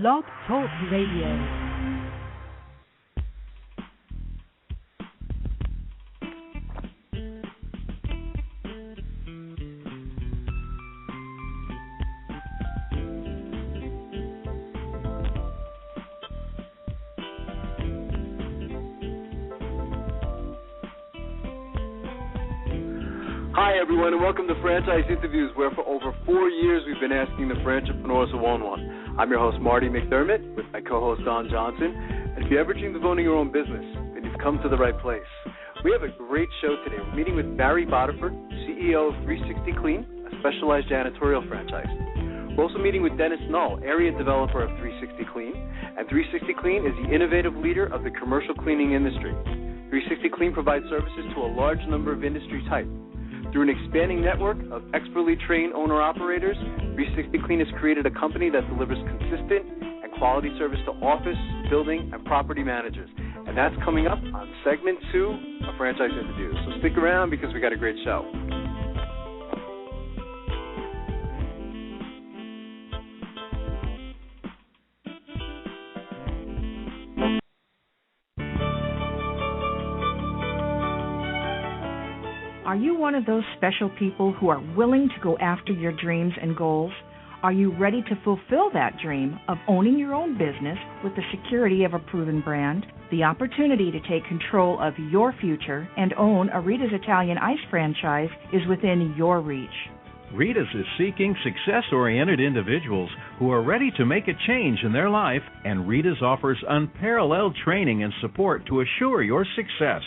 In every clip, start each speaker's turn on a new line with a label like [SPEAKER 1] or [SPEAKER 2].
[SPEAKER 1] Blog Talk Radio.
[SPEAKER 2] Hi everyone, and welcome to Franchise Interviews, where for over 4 years we've been asking the entrepreneurs who own one. I'm your host, Marty McDermott, with my co-host, Don Johnson. And if you ever dreamed of owning your own business, then you've come to the right place. We have a great show today. We're meeting with Barry Bodiford, CEO of 360clean, a specialized janitorial franchise. We're also meeting with Dennis Null, area developer of 360clean. And 360clean is the innovative leader of the commercial cleaning industry. 360clean provides services to a large number of industry types. Through an expanding network of expertly trained owner-operators, 360clean has created a company that delivers consistent and quality service to office, building, and property managers. And that's coming up on segment 2 of Franchise Interviews. So stick around because we got a great show.
[SPEAKER 1] Are you one of those special people who are willing to go after your dreams and goals? Are you ready to fulfill that dream of owning your own business with the security of a proven brand? The opportunity to take control of your future and own a Rita's Italian Ice franchise is within your reach.
[SPEAKER 3] Rita's is seeking success-oriented individuals who are ready to make a change in their life, and Rita's offers unparalleled training and support to assure your success.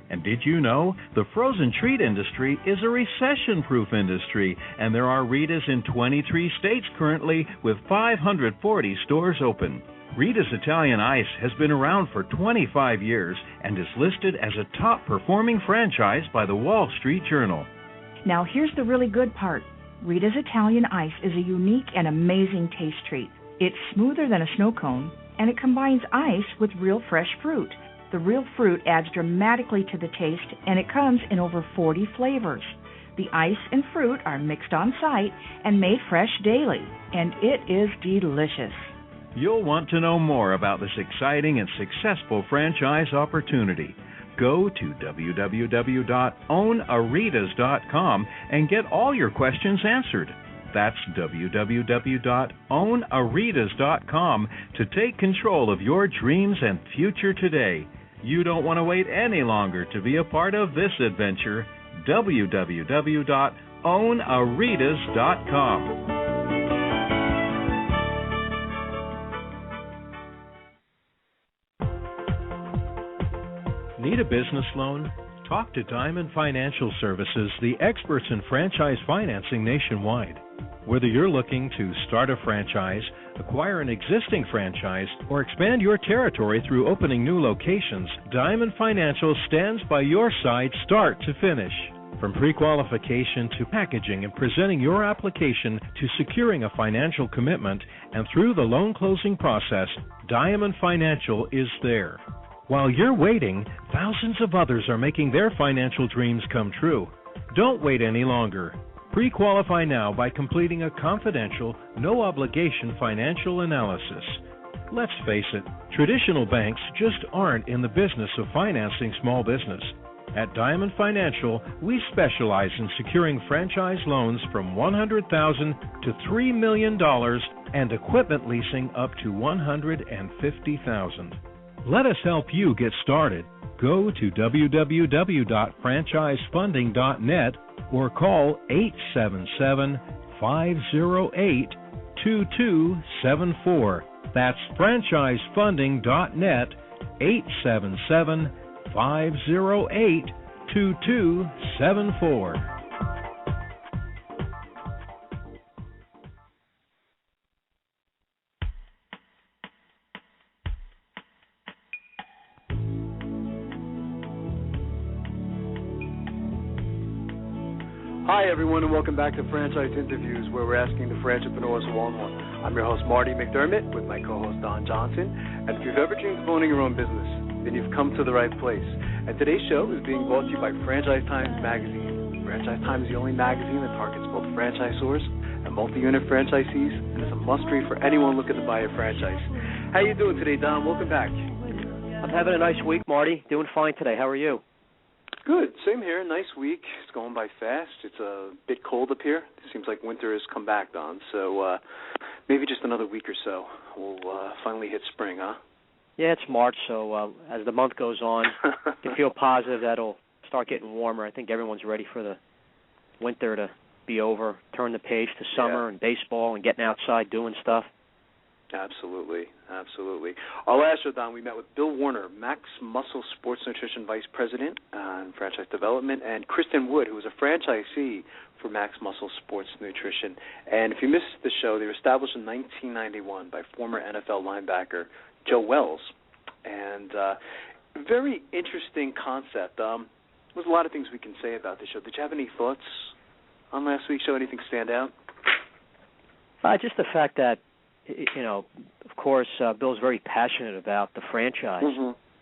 [SPEAKER 3] And did you know the frozen treat industry is a recession-proof industry, and there are Rita's in 23 states currently with 540 stores open. Rita's Italian Ice has been around for 25 years and is listed as a top-performing franchise by the Wall Street Journal.
[SPEAKER 1] Now here's the really good part. Rita's Italian Ice is a unique and amazing taste treat. It's smoother than a snow cone, and it combines ice with real fresh fruit. The real fruit adds dramatically to the taste, and it comes in over 40 flavors. The ice and fruit are mixed on site and made fresh daily, and it is delicious.
[SPEAKER 3] You'll want to know more about this exciting and successful franchise opportunity. Go to www.ownaritas.com and get all your questions answered. That's www.ownaritas.com to take control of your dreams and future today. You don't want to wait any longer to be a part of this adventure. www.ownaritas.com. Need a business loan? Talk to Diamond Financial Services, the experts in franchise financing nationwide. Whether you're looking to start a franchise, acquire an existing franchise, or expand your territory through opening new locations, Diamond Financial stands by your side start to finish. From pre-qualification to packaging and presenting your application to securing a financial commitment, and through the loan closing process, Diamond Financial is there. While you're waiting, thousands of others are making their financial dreams come true. Don't wait any longer. Pre-qualify now by completing a confidential, no-obligation financial analysis. Let's face it, traditional banks just aren't in the business of financing small business. At Diamond Financial, we specialize in securing franchise loans from $100,000 to $3 million and equipment leasing up to $150,000. Let us help you get started. Go to www.franchisefunding.net or call 877-508-2274. That's franchisefunding.net, 877-508-2274.
[SPEAKER 2] Hi everyone, and welcome back to Franchise Interviews, where we're asking the entrepreneurs who own one. I'm your host, Marty McDermott, with my co-host, Don Johnson. And if you've ever dreamed of owning your own business, then you've come to the right place. And today's show is being brought to you by Franchise Times Magazine. Franchise Times is the only magazine that targets both franchisors and multi-unit franchisees, and is a must-read for anyone looking to buy a franchise. How you doing today, Don? Welcome back.
[SPEAKER 4] I'm having a nice week, Marty. Doing fine today. How are you?
[SPEAKER 2] Good. Same here. Nice week. It's going by fast. It's a bit cold up here. It seems like winter has come back, Don. So maybe just another week or so, we'll finally hit spring, huh?
[SPEAKER 4] Yeah, it's March, so as the month goes on, you feel positive that it'll start getting warmer. I think everyone's ready for the winter to be over, turn the page to summer and baseball and getting outside doing stuff.
[SPEAKER 2] Absolutely. Our last show, Don, we met with Bill Warner, Max Muscle Sports Nutrition Vice President and Franchise Development, and Kristen Wood, who was a franchisee for Max Muscle Sports Nutrition. And if you missed the show, they were established in 1991 by former NFL linebacker Joe Wells. And very interesting concept. There's a lot of things we can say about the show. Did you have any thoughts on last week's show? Anything stand out?
[SPEAKER 4] Just the fact that, of course, Bill's very passionate about the franchise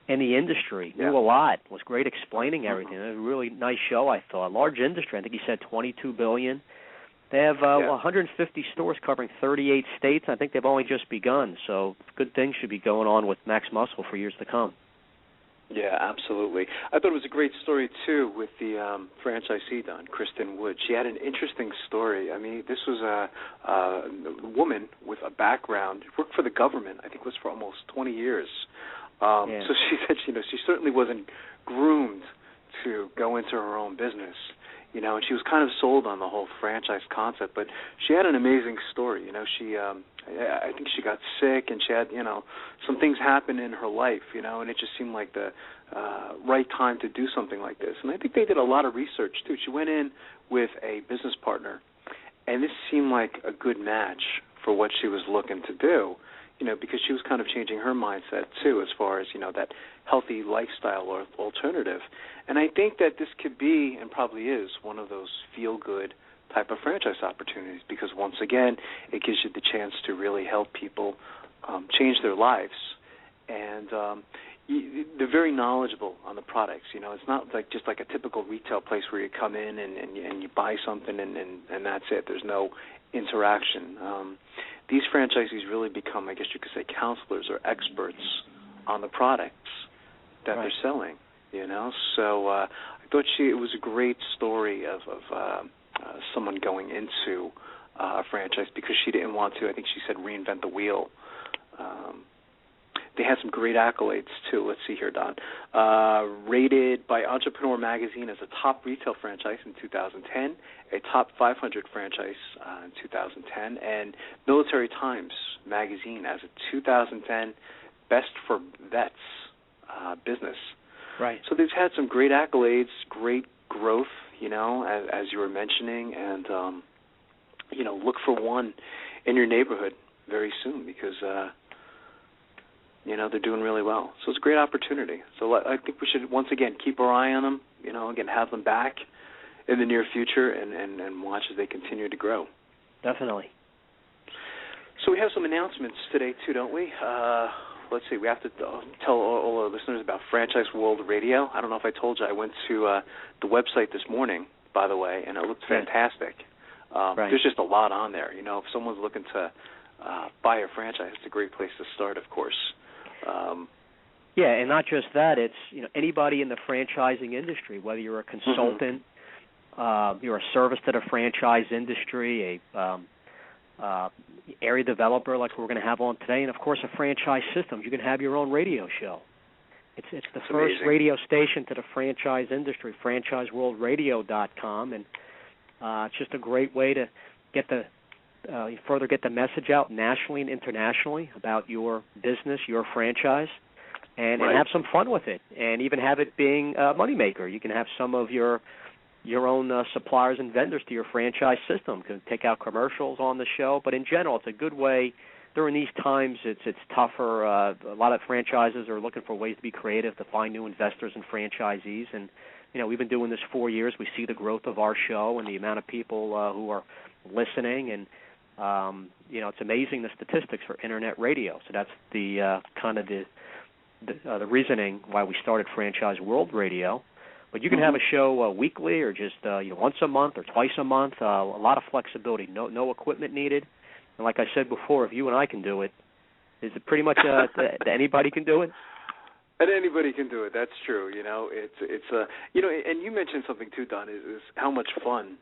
[SPEAKER 4] and the industry. Knew a lot. Was great explaining everything. It was a really nice show, I thought. Large industry. I think he said $22 billion. They have 150 stores covering 38 states. I think they've only just begun. So good things should be going on with Max Muscle for years to come.
[SPEAKER 2] Yeah, absolutely. I thought it was a great story, too, with the franchisee, Don, Kristen Wood. She had an interesting story. I mean, this was a woman with a background, worked for the government, I think it was for almost 20 years. So she said, she certainly wasn't groomed to go into her own business, and she was kind of sold on the whole franchise concept, but she had an amazing story. I think she got sick, and she had, some things happen in her life, and it just seemed like the right time to do something like this. And I think they did a lot of research, too. She went in with a business partner, and this seemed like a good match for what she was looking to do, because she was kind of changing her mindset, too, as far as, that healthy lifestyle or alternative. And I think that this could be, and probably is, one of those feel-good type of franchise opportunities, because once again, it gives you the chance to really help people change their lives. And they're very knowledgeable on the products. It's not just like a typical retail place where you come in and you buy something and that's it. There's no interaction. These franchisees really become, I guess you could say, counselors or experts on the products that they're selling. So I thought it was a great story of someone going into a franchise because she didn't want to, I think she said, reinvent the wheel. They had some great accolades, too. Let's see here, Don. Rated by Entrepreneur Magazine as a top retail franchise in 2010, a top 500 franchise in 2010, and Military Times Magazine as a 2010 Best for Vets business.
[SPEAKER 4] Right.
[SPEAKER 2] So they've had some great accolades, great growth, as you were mentioning, and, look for one in your neighborhood very soon because, they're doing really well. So it's a great opportunity. So I think we should, once again, keep our eye on them, again, have them back in the near future and watch as they continue to grow.
[SPEAKER 4] Definitely.
[SPEAKER 2] So we have some announcements today, too, don't we? Let's see, we have to tell all our listeners about Franchise World Radio. I don't know if I told you, I went to the website this morning, by the way, and it looked fantastic. There's just a lot on there. If someone's looking to buy a franchise, it's a great place to start, of course.
[SPEAKER 4] And not just that, it's anybody in the franchising industry, whether you're a consultant, you're a service to the franchise industry, a area developer like we're going to have on today, and of course a franchise system. You can have your own radio show. It's the first radio station to the franchise industry, franchiseworldradio.com, and it's just a great way to get further get the message out nationally and internationally about your business, your franchise, and have some fun with it, and even have it being a moneymaker. You can have some of your own suppliers and vendors to your franchise system. You can take out commercials on the show, but in general, it's a good way. During these times, it's tougher. A lot of franchises are looking for ways to be creative, to find new investors and franchisees, and we've been doing this 4 years. We see the growth of our show and the amount of people who are listening, and it's amazing the statistics for internet radio. So that's the kind of the reasoning why we started Franchise World Radio. But you can have a show weekly or just once a month or twice a month. A lot of flexibility. No equipment needed. And like I said before, if you and I can do it, is it pretty much anybody can do it?
[SPEAKER 2] And anybody can do it. That's true. It's and you mentioned something too, Don, is how much fun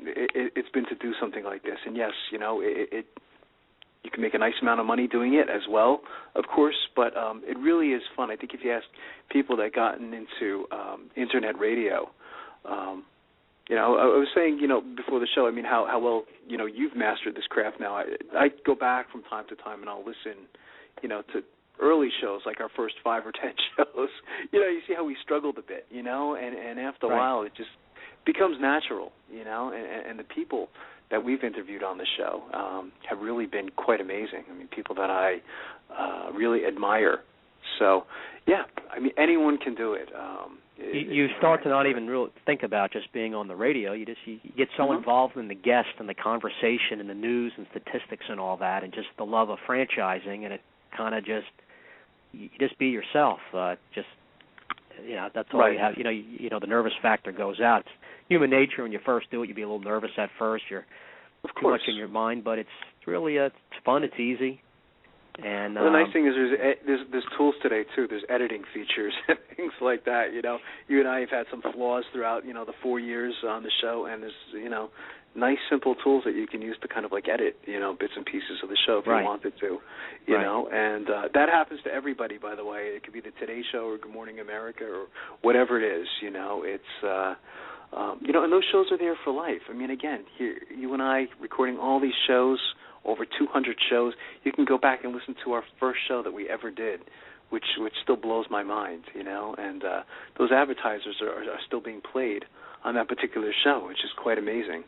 [SPEAKER 2] it's been to do something like this. And yes, you can make a nice amount of money doing it as well, of course, but it really is fun. I think if you ask people that gotten into internet radio, I was saying, before the show, I mean, how well, you've mastered this craft now. I go back from time to time and I'll listen, to early shows, like our first 5 or 10 shows. You see how we struggled a bit, and after a while it just becomes natural, and the people that we've interviewed on the show have really been quite amazing. I mean, people that I really admire. So, yeah, I mean, anyone can do it.
[SPEAKER 4] You start to not even really think about just being on the radio. You get so involved in the guest and the conversation and the news and statistics and all that, and just the love of franchising, and it kind of you just be yourself. That's all you have. The nervous factor goes out. It's human nature. When you first do it, you'll be a little nervous at first. You're too much in your mind, but it's really it's fun. It's easy. And
[SPEAKER 2] the nice thing is there's tools today too. There's editing features and things like that. You and I have had some flaws throughout the 4 years on the show, and there's nice simple tools that you can use to kind of like edit bits and pieces of the show if you wanted to. And that happens to everybody, by the way. It could be the Today Show or Good Morning America or whatever it is. It's and those shows are there for life. I mean, again, here you and I recording all these shows. Over 200 shows. You can go back and listen to our first show that we ever did, which still blows my mind, and those advertisers are still being played on that particular show, which is quite amazing.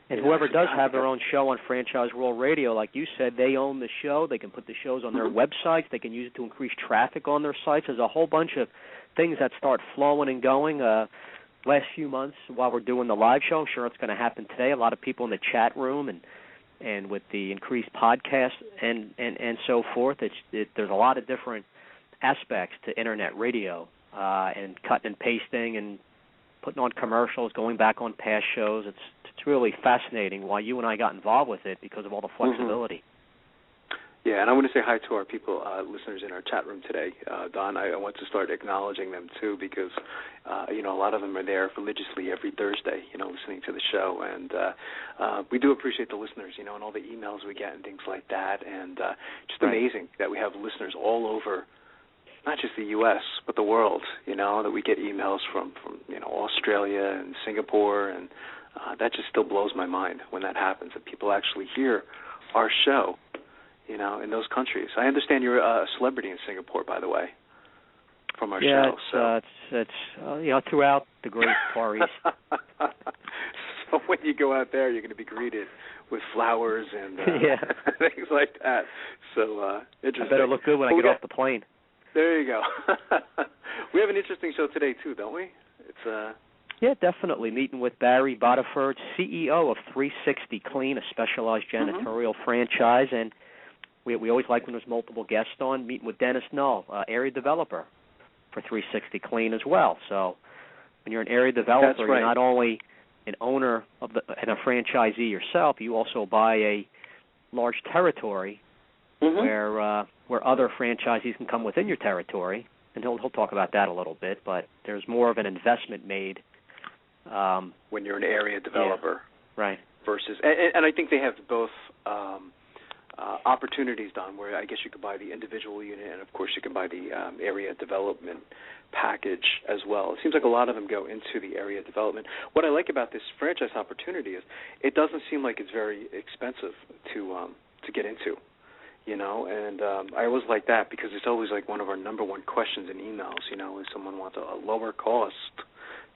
[SPEAKER 4] And whoever does have their own show on Franchise World Radio, like you said, they own the show. They can put the shows on their websites. They can use it to increase traffic on their sites. There's a whole bunch of things that start flowing and going. Last few months while we're doing the live show, I'm sure it's going to happen today. A lot of people in the chat room and with the increased podcast and so forth, there's a lot of different aspects to internet radio and cutting and pasting and putting on commercials, going back on past shows. It's really fascinating why you and I got involved with it because of all the flexibility.
[SPEAKER 2] Yeah, and I want to say hi to our people, listeners in our chat room today. Don, I want to start acknowledging them, too, because, a lot of them are there religiously every Thursday, listening to the show. And we do appreciate the listeners, and all the emails we get and things like that. And just amazing that we have listeners all over, not just the U.S., but the world, that we get emails from Australia and Singapore. And that just still blows my mind when that happens, that people actually hear our show. In those countries. I understand you're a celebrity in Singapore, by the way, from our show.
[SPEAKER 4] Yeah, it's throughout the Great Far East.
[SPEAKER 2] So when you go out there, you're going to be greeted with flowers and things like that. So interesting.
[SPEAKER 4] I better look good when I get off the plane.
[SPEAKER 2] There you go. We have an interesting show today, too, don't we?
[SPEAKER 4] Yeah, definitely. Meeting with Barry Bodiford, CEO of 360 Clean, a specialized janitorial franchise, and we always like when there's multiple guests on. Meeting with Dennis Null, area developer for 360 Clean as well. So when you're an area developer, you're not only an owner and a franchisee yourself, you also buy a large territory where other franchisees can come within your territory, and he'll talk about that a little bit. But there's more of an investment made
[SPEAKER 2] when you're an area developer,
[SPEAKER 4] right?
[SPEAKER 2] Versus, and I think they have both. Opportunities, Don, where I guess you could buy the individual unit, and of course you can buy the area development package as well. It seems like a lot of them go into the area development. What I like about this franchise opportunity is it doesn't seem like it's very expensive to get into, and I always like that because it's always like one of our number one questions in emails, if someone wants a lower cost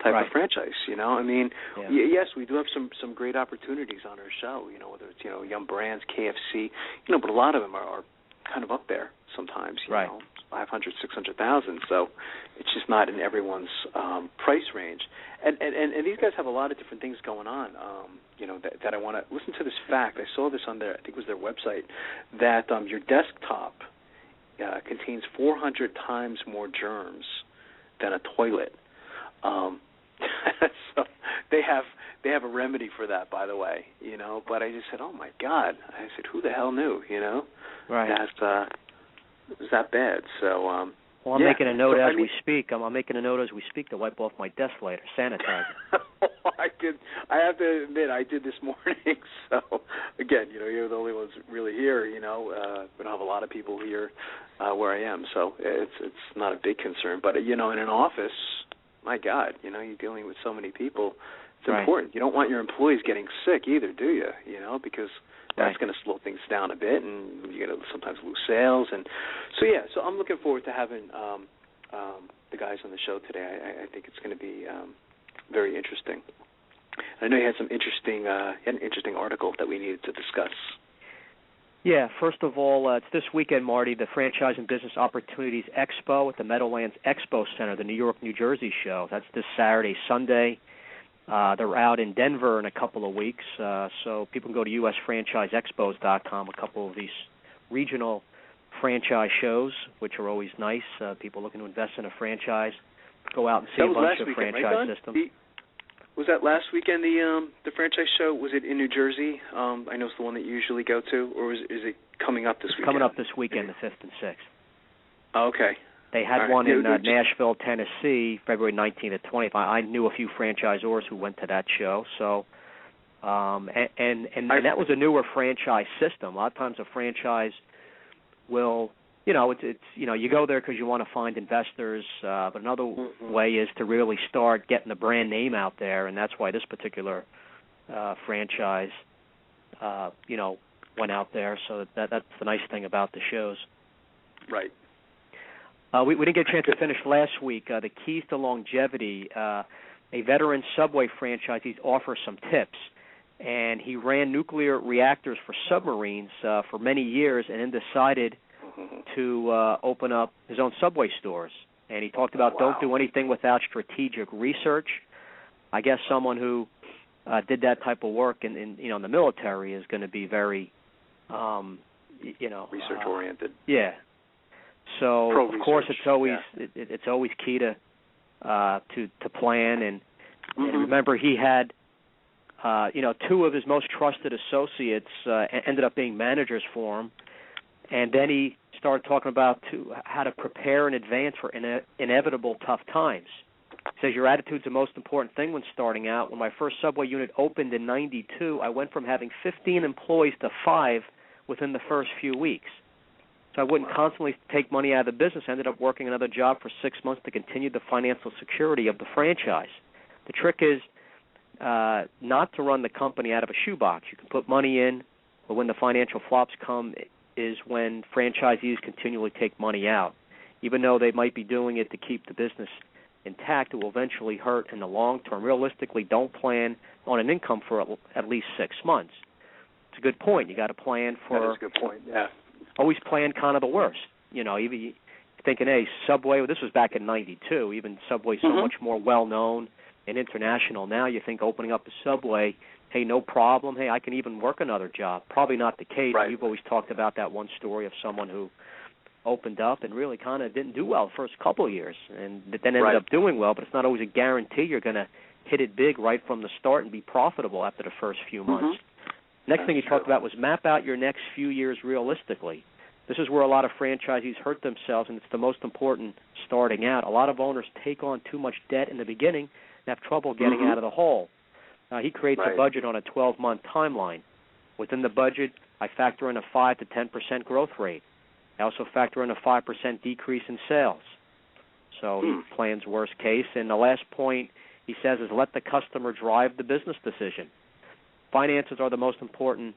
[SPEAKER 2] type of franchise, I mean, yes, we do have some great opportunities on our show, whether it's, Yum Brands, KFC, but a lot of them are kind of up there sometimes, you know, 500, 600,000, so it's just not in everyone's price range. And these guys have a lot of different things going on, that I want to listen to this fact. I saw this on their, I think it was their website, that your desktop contains 400 times more germs than a toilet. So they have a remedy for that, by the way, you know. But I just said, oh my God, I said, who the hell knew, you know?
[SPEAKER 4] Right.
[SPEAKER 2] It was that bad. So
[SPEAKER 4] well, I'm making a note as we speak. I'm making a note as we speak to wipe off my desk later, sanitize it.
[SPEAKER 2] I have to admit, I did this morning. So again, you know, you're the only ones really here. You know, we don't have a lot of people here where I am, so it's not a big concern. But you know, in an office, my God, you know, you're dealing with so many people. It's important. You don't want your employees getting sick either, do you? You know, because that's going to slow things down a bit, and you're going to sometimes lose sales. And so, yeah, so I'm looking forward to having the guys on the show today. I think it's going to be very interesting. I know you had an interesting article that we needed to discuss.
[SPEAKER 4] Yeah, first of all, it's this weekend, Marty, the Franchise and Business Opportunities Expo at the Meadowlands Expo Center, the New York, New Jersey show. That's this Saturday, Sunday. They're out in Denver in a couple of weeks, so people can go to usfranchiseexpos.com, a couple of these regional franchise shows, which are always nice. People looking to invest in a franchise, go out and see a bunch of franchise systems.
[SPEAKER 2] Was that last weekend, the franchise show? Was it in New Jersey? I know it's the one that you usually go to, or is it coming up this weekend?
[SPEAKER 4] Coming up this weekend, the 5th and 6th.
[SPEAKER 2] Oh, okay.
[SPEAKER 4] They had one in Nashville, Tennessee, February 19th and 20th. I knew a few franchisors who went to that show. So, and that was a newer franchise system. A lot of times a franchise will, you know, it's you know, you go there because you want to find investors. But another way is to really start getting the brand name out there, and that's why this particular franchise, you know, went out there. So that's the nice thing about the shows.
[SPEAKER 2] Right.
[SPEAKER 4] We didn't get a chance to finish last week. The keys to longevity, a veteran Subway franchisee offers some tips. And he ran nuclear reactors for submarines for many years and then decided to open up his own Subway stores. And he talked about don't do anything without strategic research. I guess someone who did that type of work in you know, in the military is going to be very, you know,
[SPEAKER 2] research-oriented.
[SPEAKER 4] Yeah. So of course it's always key to plan and remember he had you know, two of his most trusted associates ended up being managers for him, and then he started talking about how to prepare in advance for inevitable tough times. He says your attitude's the most important thing when starting out. When my first Subway unit opened in '92, I went from having 15 employees to 5 within the first few weeks. So I wouldn't constantly take money out of the business. I ended up working another job for 6 months to continue the financial security of the franchise. The trick is not to run the company out of a shoebox. You can put money in, but when the financial flops come is when franchisees continually take money out. Even though they might be doing it to keep the business intact, it will eventually hurt in the long term. Realistically, don't plan on an income for at least 6 months. It's a good point. You got to plan for...
[SPEAKER 2] That is a good point, yeah.
[SPEAKER 4] Always plan kind of the worst. You know, even thinking, hey, Subway, this was back in '92, even Subway's so much more well-known and international. Now you think opening up a Subway, hey, no problem. Hey, I can even work another job. Probably not the case.
[SPEAKER 2] Right.
[SPEAKER 4] You've always talked about that one story of someone who opened up and really kind of didn't do well the first couple of years and then ended up doing well, but it's not always a guarantee you're going to hit it big right from the start and be profitable after the first few months. Next thing he talked about was map out your next few years realistically. This is where a lot of franchisees hurt themselves, and it's the most important starting out. A lot of owners take on too much debt in the beginning and have trouble getting out of the hole. He creates a budget on a 12-month timeline. Within the budget, I factor in a 5 to 10% growth rate. I also factor in a 5% decrease in sales. So he plans worst case. And the last point he says is let the customer drive the business decision. Finances are the most important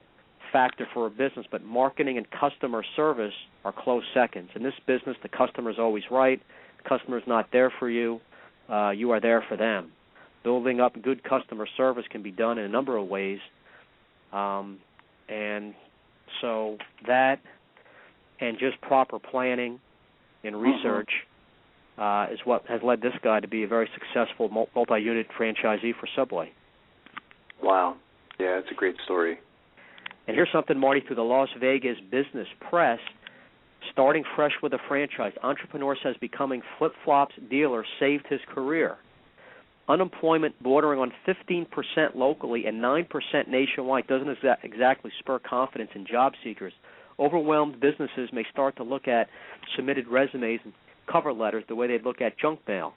[SPEAKER 4] factor for a business, but marketing and customer service are close seconds. In this business, the customer's always right. The customer's not there for you. You are there for them. Building up good customer service can be done in a number of ways. And so that and just proper planning and research is what has led this guy to be a very successful multi-unit franchisee for Subway.
[SPEAKER 2] Wow. Yeah, it's a great story.
[SPEAKER 4] And here's something, Marty, through the Las Vegas Business Press. Starting fresh with a franchise, entrepreneur says becoming flip-flops dealer saved his career. unemployment bordering on 15% locally and 9% nationwide doesn't exactly spur confidence in job seekers. Overwhelmed businesses may start to look at submitted resumes and cover letters the way they'd look at junk mail.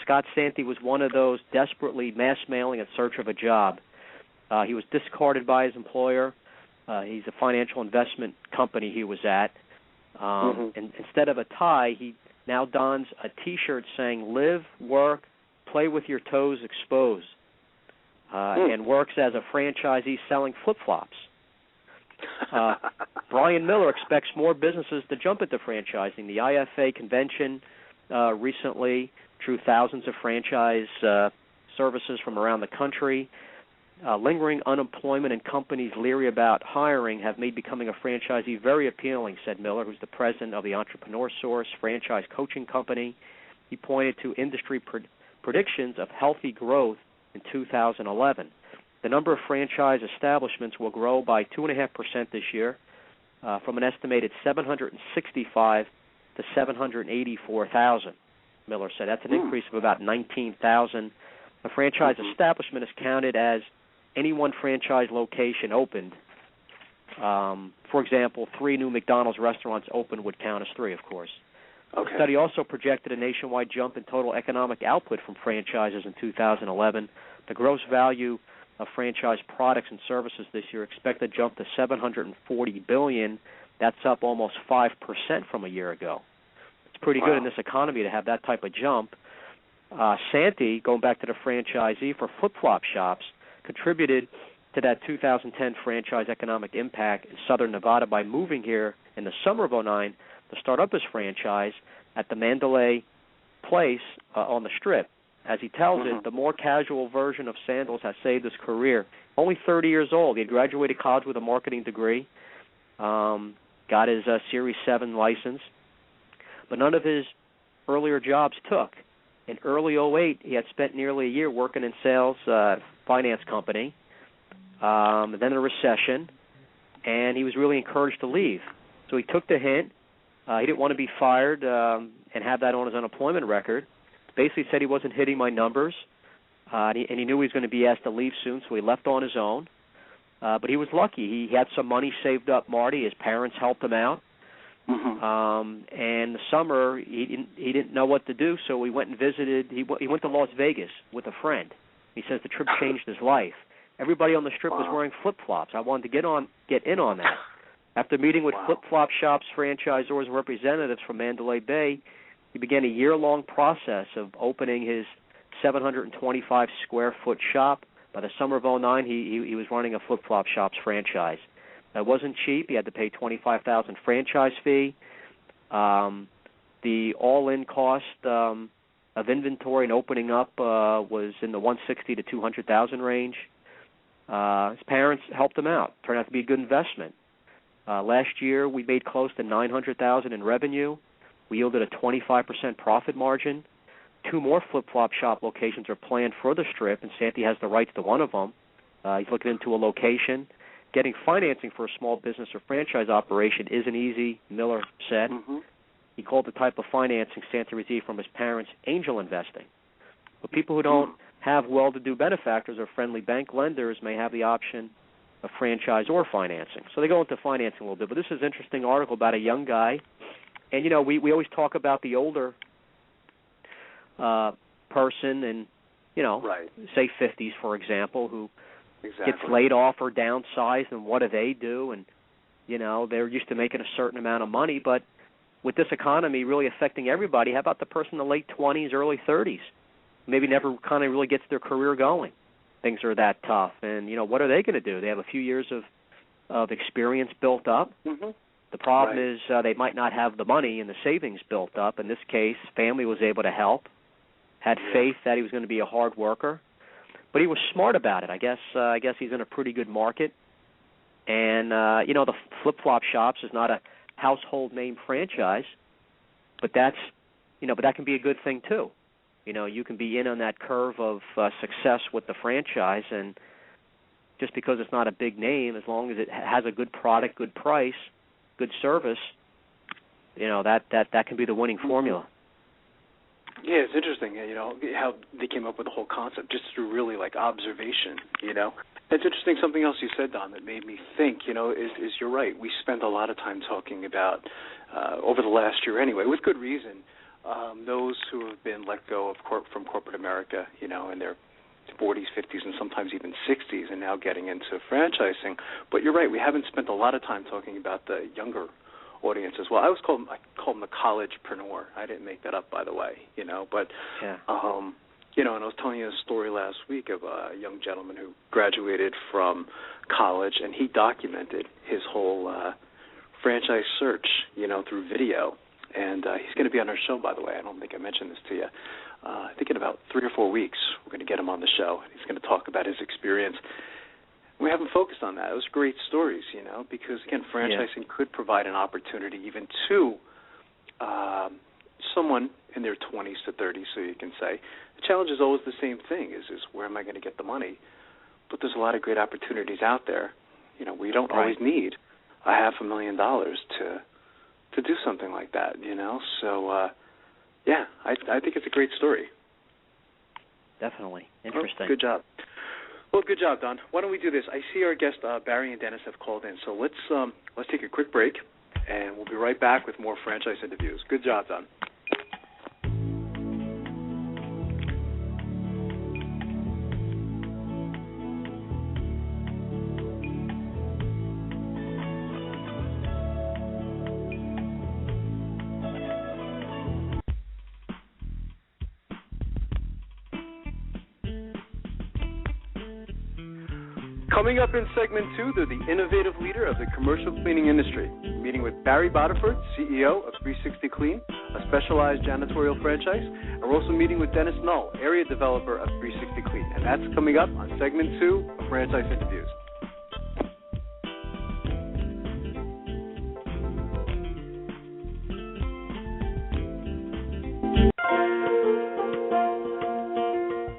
[SPEAKER 4] Scott Santee was one of those desperately mass mailing in search of a job. He was discarded by his employer. He's a financial investment company he was at. And instead of a tie, he now dons a T-shirt saying, "Live, work, play with your toes exposed," and works as a franchisee selling flip-flops. Brian Miller expects more businesses to jump into franchising. The IFA convention recently drew thousands of franchise services from around the country. Lingering unemployment and companies leery about hiring have made becoming a franchisee very appealing, said Miller, who's the president of the Entrepreneur Source franchise coaching company. He pointed to industry predictions of healthy growth in 2011. The number of franchise establishments will grow by 2.5% this year, from an estimated 765 to 784,000, Miller said. That's an increase of about 19,000. A franchise establishment is counted as any one franchise location opened. For example, 3 new McDonald's restaurants opened would count as 3, of course. Okay. The study also projected a nationwide jump in total economic output from franchises in 2011. The gross value of franchise products and services this year expected to jump to $740 billion. That's up almost 5% from a year ago. It's pretty good in this economy to have that type of jump. Santee, going back to the franchisee for flip-flop shops, contributed to that 2010 franchise economic impact in southern Nevada by moving here in the summer of 2009 to start up his franchise at the Mandalay Place on the Strip. As he tells it, the more casual version of sandals has saved his career. Only 30 years old. He had graduated college with a marketing degree, got his Series 7 license, but none of his earlier jobs took. In early 2008, he had spent nearly a year working in sales, finance company, then a recession, and he was really encouraged to leave. So he took the hint. He didn't want to be fired and have that on his unemployment record. Basically said he wasn't hitting my numbers, and he knew he was going to be asked to leave soon, so he left on his own. But he was lucky. He had some money saved up, Marty. His parents helped him out. And the summer, he didn't know what to do, so we went and visited. He went to Las Vegas with a friend. He says the trip changed his life. Everybody on the Strip was wearing flip-flops. I wanted to get in on that. After meeting with flip-flop shops, franchisors, and representatives from Mandalay Bay, he began a year-long process of opening his 725-square-foot shop. By the summer of 2009, he was running a flip-flop shops franchise. It wasn't cheap. He had to pay $25,000 franchise fee. The all-in cost of inventory and opening up was in the $160,000 to $200,000 range. His parents helped him out. Turned out to be a good investment. Last year, we made close to $900,000 in revenue. We yielded a 25% profit margin. 2 more flip-flop shop locations are planned for the Strip, and Santee has the rights to one of them. He's looking into a location. Getting financing for a small business or franchise operation isn't easy, Miller said. He called the type of financing Santee received from his parents angel investing. But people who don't have well-to-do benefactors or friendly bank lenders may have the option of franchise or financing. So they go into financing a little bit. But this is an interesting article about a young guy. And, you know, we always talk about the older person and, you know, say 50s, for example, who gets laid off or downsized, and what do? And, you know, they're used to making a certain amount of money. But with this economy really affecting everybody, how about the person in the late 20s, early 30s? Maybe never kind of really gets their career going. Things are that tough. And, you know, what are they going to do? They have a few years of experience built up. The problem is they might not have the money and the savings built up. In this case, family was able to help, had faith that he was going to be a hard worker. But he was smart about it. I guess he's in a pretty good market. And, you know, the flip-flop shops is not a household name franchise, but that can be a good thing too. You know, you can be in on that curve of success with the franchise, and just because it's not a big name, as long as it has a good product, good price, good service, you know, that can be the winning formula.
[SPEAKER 5] Yeah,
[SPEAKER 2] Yeah, it's interesting, how they came up with the whole concept just through really like observation, It's interesting, something else you said, Don, that made me think, is you're right. We spent a lot of time talking about, over the last year anyway, with good reason, those who have been let go from corporate America, in their 40s, 50s, and sometimes even 60s, and now getting into franchising. But you're right, we haven't spent a lot of time talking about the younger audience as well. I call them the collegepreneur. I didn't make that up, by the way, But,
[SPEAKER 4] yeah.
[SPEAKER 2] and I was telling you a story last week of a young gentleman who graduated from college, and he documented his whole franchise search, through video. And he's going to be on our show, by the way. I don't think I mentioned this to you. I think in about 3 or 4 weeks, we're going to get him on the show. He's going to talk about his experience. We haven't focused on that. It was great stories, because, again, franchising could provide an opportunity even to someone in their 20s to 30s, so you can say. The challenge is always the same thing, is where am I going to get the money? But there's a lot of great opportunities out there. We don't always need $500,000 to do something like that, So, I think it's a great story.
[SPEAKER 4] Definitely. Interesting.
[SPEAKER 2] Oh, good job. Well, good job, Don. Why don't we do this? I see our guests, Barry and Dennis, have called in. So let's take a quick break, and we'll be right back with more franchise interviews. Good job, Don. Coming up in segment 2, they're the innovative leader of the commercial cleaning industry. Meeting with Barry Bodiford, CEO of 360clean, a specialized janitorial franchise. And we're also meeting with Dennis Null, area developer of 360clean. And that's coming up on segment 2 of Franchise Interviews.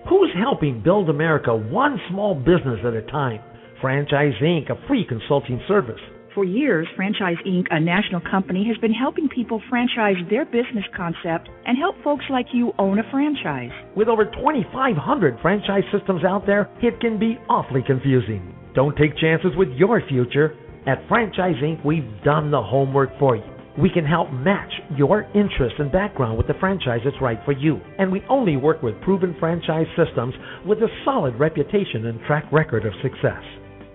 [SPEAKER 5] Who's helping build America one small business at a time? Franchise Inc., a free consulting service.
[SPEAKER 1] For years, Franchise Inc., a national company, has been helping people franchise their business concept and help folks like you own a franchise.
[SPEAKER 5] With over 2,500 franchise systems out there, it can be awfully confusing. Don't take chances with your future. At Franchise Inc., we've done the homework for you. We can help match your interest and background with the franchise that's right for you. And we only work with proven franchise systems with a solid reputation and track record of success.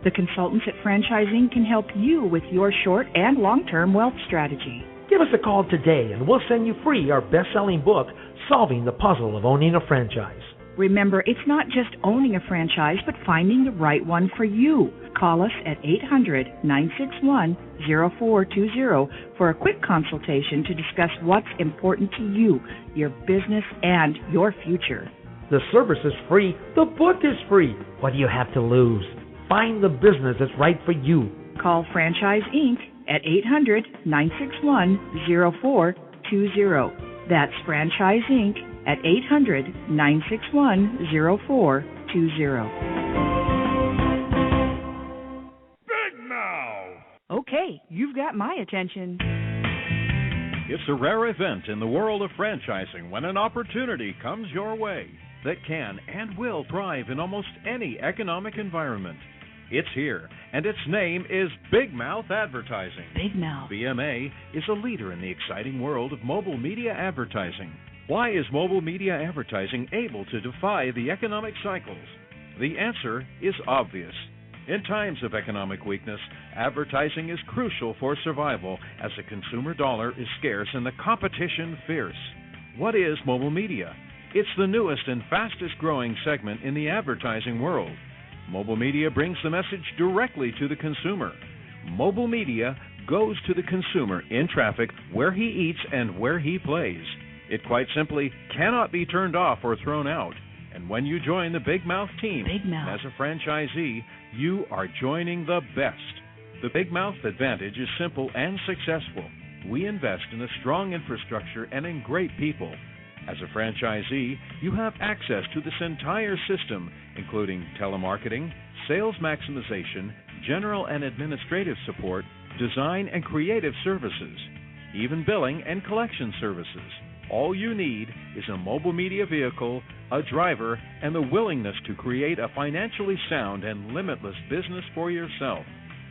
[SPEAKER 1] The consultants at Franchise Inc. can help you with your short and long-term wealth strategy.
[SPEAKER 5] Give us a call today and we'll send you free our best-selling book, Solving the Puzzle of Owning a Franchise.
[SPEAKER 1] Remember, it's not just owning a franchise, but finding the right one for you. Call us at 800-961-0420 for a quick consultation to discuss what's important to you, your business, and your future.
[SPEAKER 5] The service is free. The book is free. What do you have to lose? Find the business that's right for you.
[SPEAKER 1] Call Franchise Inc. at 800-961-0420. That's Franchise Inc. at 800-961-0420.
[SPEAKER 6] Big Mouth!
[SPEAKER 1] Okay, you've got my attention.
[SPEAKER 3] It's a rare event in the world of franchising when an opportunity comes your way that can and will thrive in almost any economic environment. It's here, and its name is Big Mouth Advertising.
[SPEAKER 1] Big Mouth.
[SPEAKER 3] BMA is a leader in the exciting world of mobile media advertising. Why is mobile media advertising able to defy the economic cycles? The answer is obvious. In times of economic weakness, advertising is crucial for survival as the consumer dollar is scarce and the competition fierce. What is mobile media? It's the newest and fastest growing segment in the advertising world. Mobile media brings the message directly to the consumer. Mobile media goes to the consumer in traffic, where he eats and where he plays. It quite simply cannot be turned off or thrown out. And when you join the Big Mouth team as a franchisee, you are joining the best. The Big Mouth advantage is simple and successful. We invest in a strong infrastructure and in great people. As a franchisee, you have access to this entire system, including telemarketing, sales maximization, general and administrative support, design and creative services, even billing and collection services. All you need is a mobile media vehicle, a driver, and the willingness to create a financially sound and limitless business for yourself.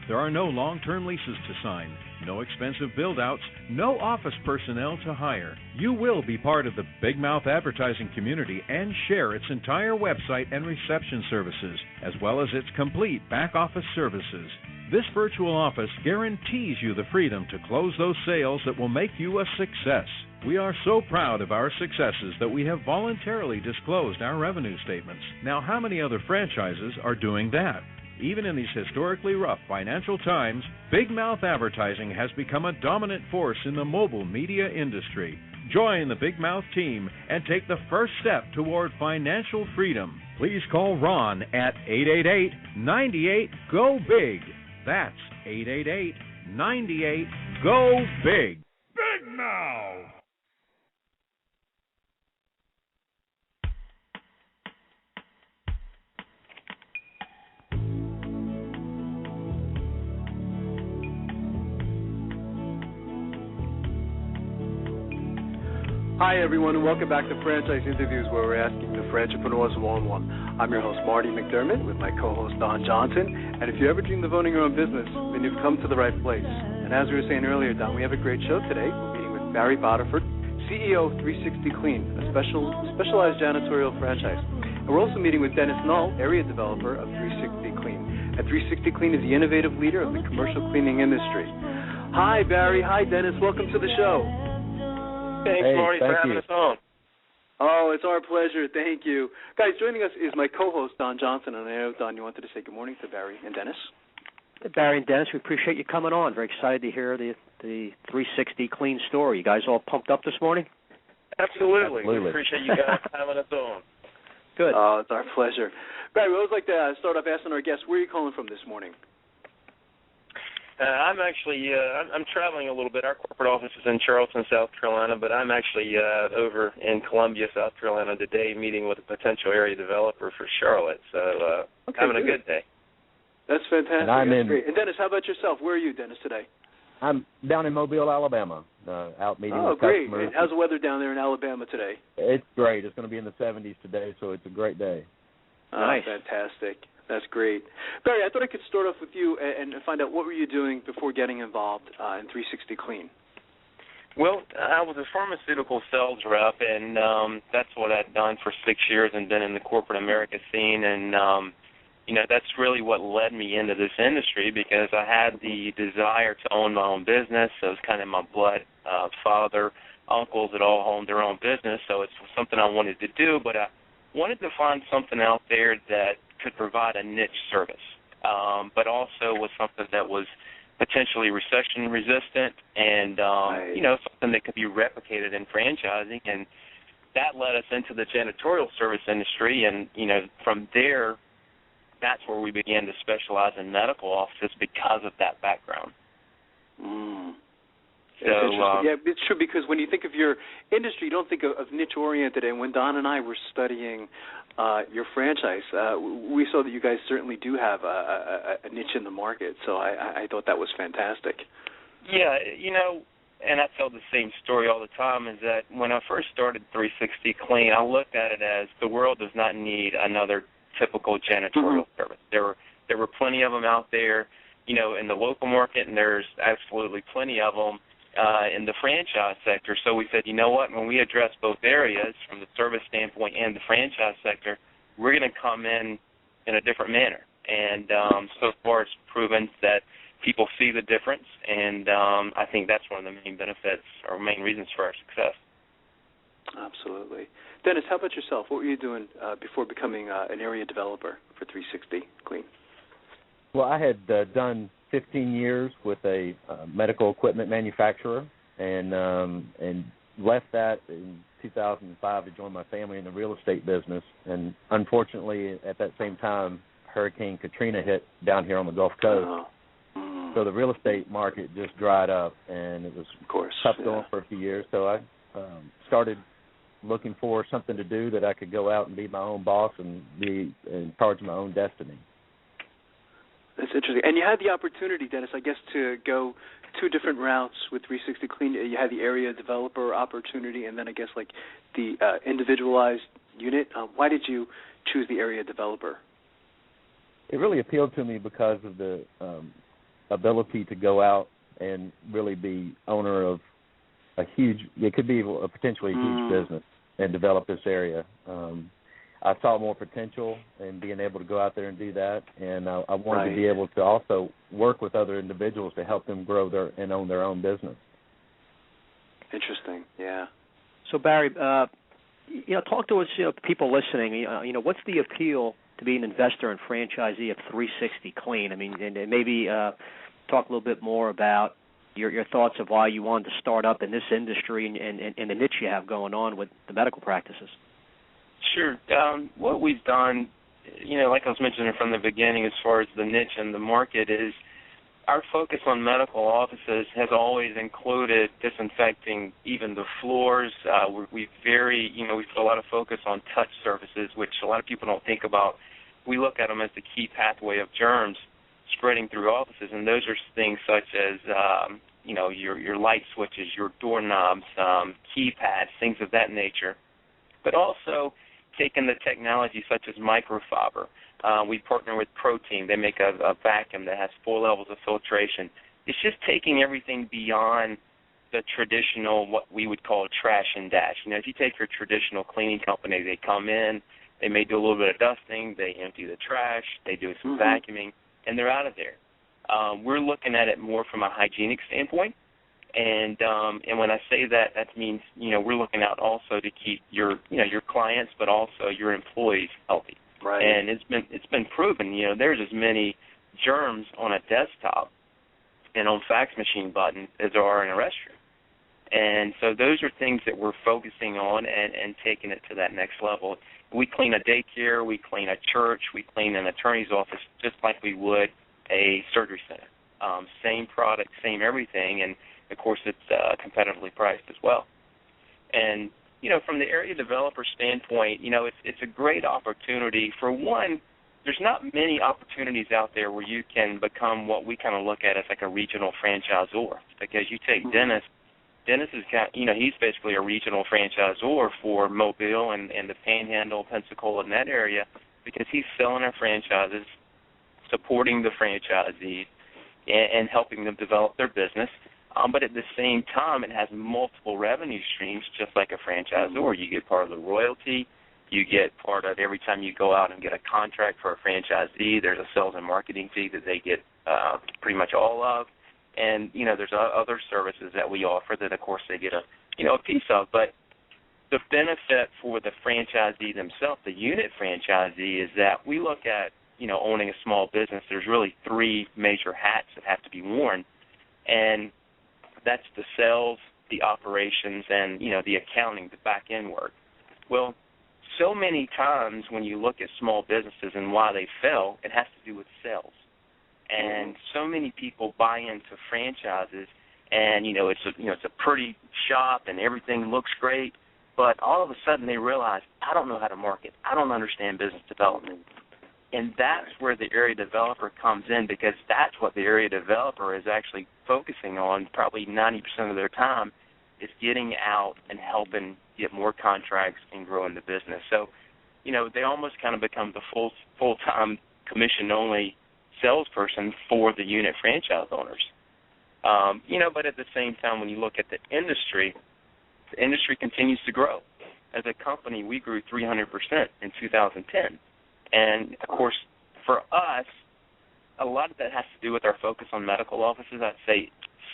[SPEAKER 3] There are no long-term leases to sign, no expensive build-outs, no office personnel to hire. You will be part of the Big Mouth advertising community and share its entire website and reception services, as well as its complete back-office services. This virtual office guarantees you the freedom to close those sales that will make you a success. We are so proud of our successes that we have voluntarily disclosed our revenue statements. Now, how many other franchises are doing that? Even in these historically rough financial times, Big Mouth Advertising has become a dominant force in the mobile media industry. Join the Big Mouth team and take the first step toward financial freedom. Please call Ron at 888-98-GO-BIG. That's 888-98-GO-BIG.
[SPEAKER 6] Big Mouth.
[SPEAKER 2] Hi, everyone, and welcome back to Franchise Interviews, where we're asking the Franchipreneurs one-on-one. I'm your host, Marty McDermott, with my co-host, Don Johnson. And if you ever dreamed of owning your own business, then you've come to the right place. And as we were saying earlier, Don, we have a great show today. We're meeting with Barry Bodiford, CEO of 360clean, a specialized janitorial franchise. And we're also meeting with Dennis Null, area developer of 360clean. And 360clean is the innovative leader of the commercial cleaning industry. Hi, Barry. Hi, Dennis. Welcome to the show.
[SPEAKER 7] Thanks, Marty, for having us on.
[SPEAKER 2] Oh, it's our pleasure. Thank you. Guys, joining us is my co-host, Don Johnson. And I know, Don, you wanted to say good morning to Barry and Dennis.
[SPEAKER 4] Hey, Barry and Dennis, we appreciate you coming on. Very excited to hear the 360clean story. You guys all pumped up this morning?
[SPEAKER 7] Absolutely. We appreciate you guys having us on.
[SPEAKER 4] Good.
[SPEAKER 2] Oh, it's our pleasure. Barry, we always like to start off asking our guests, where are you calling from this morning?
[SPEAKER 7] I'm actually I'm traveling a little bit. Our corporate office is in Charleston, South Carolina, but I'm actually over in Columbia, South Carolina today, meeting with a potential area developer for Charlotte. So having a good day.
[SPEAKER 2] That's fantastic. That's great. And Dennis, how about yourself? Where are you, Dennis, today?
[SPEAKER 8] I'm down in Mobile, Alabama, out meeting with
[SPEAKER 2] customers. Oh, great. And how's the weather down there in Alabama today?
[SPEAKER 8] It's great. It's going to be in the 70s today, so it's a great day.
[SPEAKER 2] Nice. Fantastic. That's great. Barry, I thought I could start off with you and find out what were you doing before getting involved in 360clean?
[SPEAKER 7] Well, I was a pharmaceutical sales rep, and that's what I'd done for 6 years and been in the corporate America scene. And, that's really what led me into this industry because I had the desire to own my own business. So it was kind of my blood father, uncles that all owned their own business. So it's something I wanted to do, but I wanted to find something out there that could provide a niche service, but also was something that was potentially recession resistant and, something that could be replicated in franchising. And that led us into the janitorial service industry. And, from there, that's where we began to specialize in medical offices because of that background. So,
[SPEAKER 2] yeah, it's true because when you think of your industry, you don't think of niche-oriented. And when Don and I were studying your franchise, we saw that you guys certainly do have a niche in the market. So I thought that was fantastic.
[SPEAKER 7] Yeah, and I tell the same story all the time, is that when I first started 360clean, I looked at it as the world does not need another typical janitorial service. There were plenty of them out there, in the local market, and there's absolutely plenty of them in the franchise sector. So we said, you know what, when we address both areas from the service standpoint and the franchise sector, we're going to come in a different manner. And so far it's proven that people see the difference, and I think that's one of the main benefits or main reasons for our success.
[SPEAKER 2] Absolutely. Dennis, how about yourself? What were you doing before becoming an area developer for 360clean?
[SPEAKER 8] Well, I had done 15 years with a medical equipment manufacturer, and left that in 2005 to join my family in the real estate business. And unfortunately, at that same time, Hurricane Katrina hit down here on the Gulf Coast. So the real estate market just dried up, and it was tough going for a few years. So I started looking for something to do that I could go out and be my own boss and be in charge of my own destiny.
[SPEAKER 2] That's interesting. And you had the opportunity, Dennis, I guess, to go two different routes with 360 Clean. You had the area developer opportunity, and then I guess like the individualized unit. Why did you choose the area developer?
[SPEAKER 8] It really appealed to me because of the ability to go out and really be owner of a huge, it could be a potentially huge business and develop this area. I saw more potential in being able to go out there and do that, and I wanted to be able to also work with other individuals to help them grow and own their own business.
[SPEAKER 2] Interesting, yeah.
[SPEAKER 4] So Barry, talk to us, people listening. What's the appeal to be an investor and franchisee of 360 Clean? I mean, and maybe talk a little bit more about your thoughts of why you wanted to start up in this industry and the niche you have going on with the medical practices.
[SPEAKER 7] Sure. What we've done, like I was mentioning from the beginning as far as the niche and the market, is our focus on medical offices has always included disinfecting even the floors. We put a lot of focus on touch surfaces, which a lot of people don't think about. We look at them as the key pathway of germs spreading through offices, and those are things such as, your light switches, your doorknobs, keypads, things of that nature. But also taking the technology such as microfiber. We partner with Protein. They make a vacuum that has 4 levels of filtration. It's just taking everything beyond the traditional, what we would call trash and dash. If you take your traditional cleaning company, they come in, they may do a little bit of dusting, they empty the trash, they do some vacuuming, and they're out of there. We're looking at it more from a hygienic standpoint. And when I say that, that means we're looking out also to keep your clients, but also your employees healthy.
[SPEAKER 2] Right.
[SPEAKER 7] And it's been proven. There's as many germs on a desktop and on fax machine buttons as there are in a restroom. And so those are things that we're focusing on and taking it to that next level. We clean a daycare, we clean a church, we clean an attorney's office just like we would a surgery center. Same product, same everything, and of course, it's competitively priced as well. And, from the area developer standpoint, it's a great opportunity. For one, there's not many opportunities out there where you can become what we kind of look at as like a regional franchisor. Because you take Dennis is he's basically a regional franchisor for Mobile and the Panhandle, Pensacola, in that area, because he's selling our franchises, supporting the franchisees, and helping them develop their business. But at the same time, it has multiple revenue streams, just like a franchisor. You get part of the royalty. You get part of every time you go out and get a contract for a franchisee, there's a sales and marketing fee that they get pretty much all of. And, there's other services that we offer that, of course, they get a piece of. But the benefit for the franchisee themselves, the unit franchisee, is that we look at, owning a small business, there's really 3 major hats that have to be worn. And that's the sales, the operations, and, the accounting, the back-end work. Well, so many times when you look at small businesses and why they fail, it has to do with sales. And so many people buy into franchises, and, it's a pretty shop and everything looks great, but all of a sudden they realize, I don't know how to market. I don't understand business development. And that's where the area developer comes in, because that's what the area developer is actually focusing on probably 90% of their time, is getting out and helping get more contracts and growing the business. So, they almost kind of become the full-time commission-only salesperson for the unit franchise owners. But at the same time, when you look at the industry continues to grow. As a company, we grew 300% in 2010. And, of course, for us, a lot of that has to do with our focus on medical offices. I'd say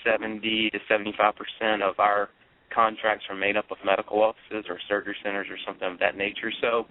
[SPEAKER 7] 70 to 75% of our contracts are made up of medical offices or surgery centers or something of that nature. So,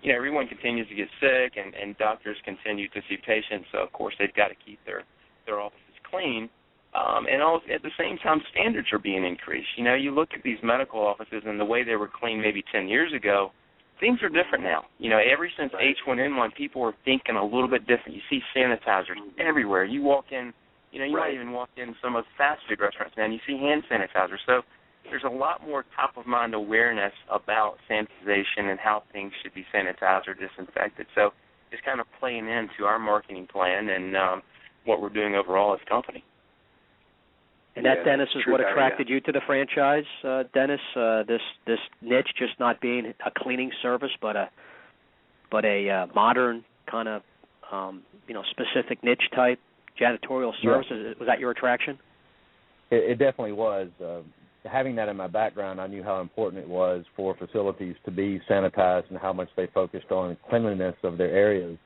[SPEAKER 7] everyone continues to get sick, and doctors continue to see patients. So, of course, they've got to keep their offices clean. And also, at the same time, standards are being increased. You look at these medical offices and the way they were clean maybe 10 years ago, things are different now. Ever since H1N1, people are thinking a little bit different. You see sanitizers everywhere. You walk in, you might even walk in some of the fast food restaurants now, and you see hand sanitizers. So there's a lot more top-of-mind awareness about sanitization and how things should be sanitized or disinfected. So it's kind of playing into our marketing plan. And, what we're doing overall as a company.
[SPEAKER 4] And that, Dennis, is what attracted you to the franchise, Dennis. This niche just not being a cleaning service, but a modern kind of specific niche type janitorial service. Yeah. Was that your attraction?
[SPEAKER 8] It definitely was. Having that in my background, I knew how important it was for facilities to be sanitized and how much they focused on cleanliness of their areas.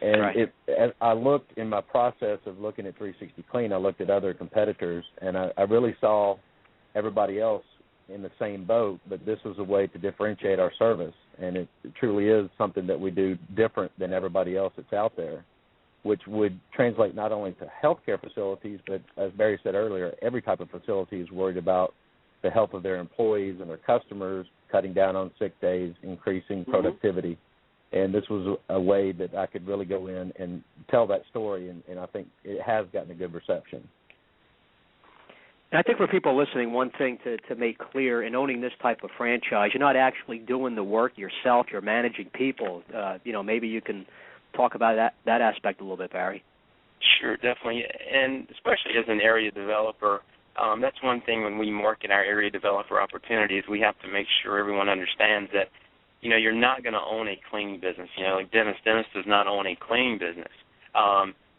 [SPEAKER 8] And as I looked in my process of looking at 360 Clean, I looked at other competitors, and I really saw everybody else in the same boat, but this was a way to differentiate our service, and it truly is something that we do different than everybody else that's out there, which would translate not only to healthcare facilities, but as Barry said earlier, every type of facility is worried about the health of their employees and their customers, cutting down on sick days, increasing productivity. And this was a way that I could really go in and tell that story, and I think it has gotten a good reception.
[SPEAKER 4] And I think for people listening, one thing to make clear, in owning this type of franchise, you're not actually doing the work yourself. You're managing people. Maybe you can talk about that aspect a little bit, Barry.
[SPEAKER 7] Sure, definitely. And especially as an area developer, that's one thing when we market our area developer opportunities, we have to make sure everyone understands that you're not going to own a cleaning business. Like Dennis does not own a cleaning business.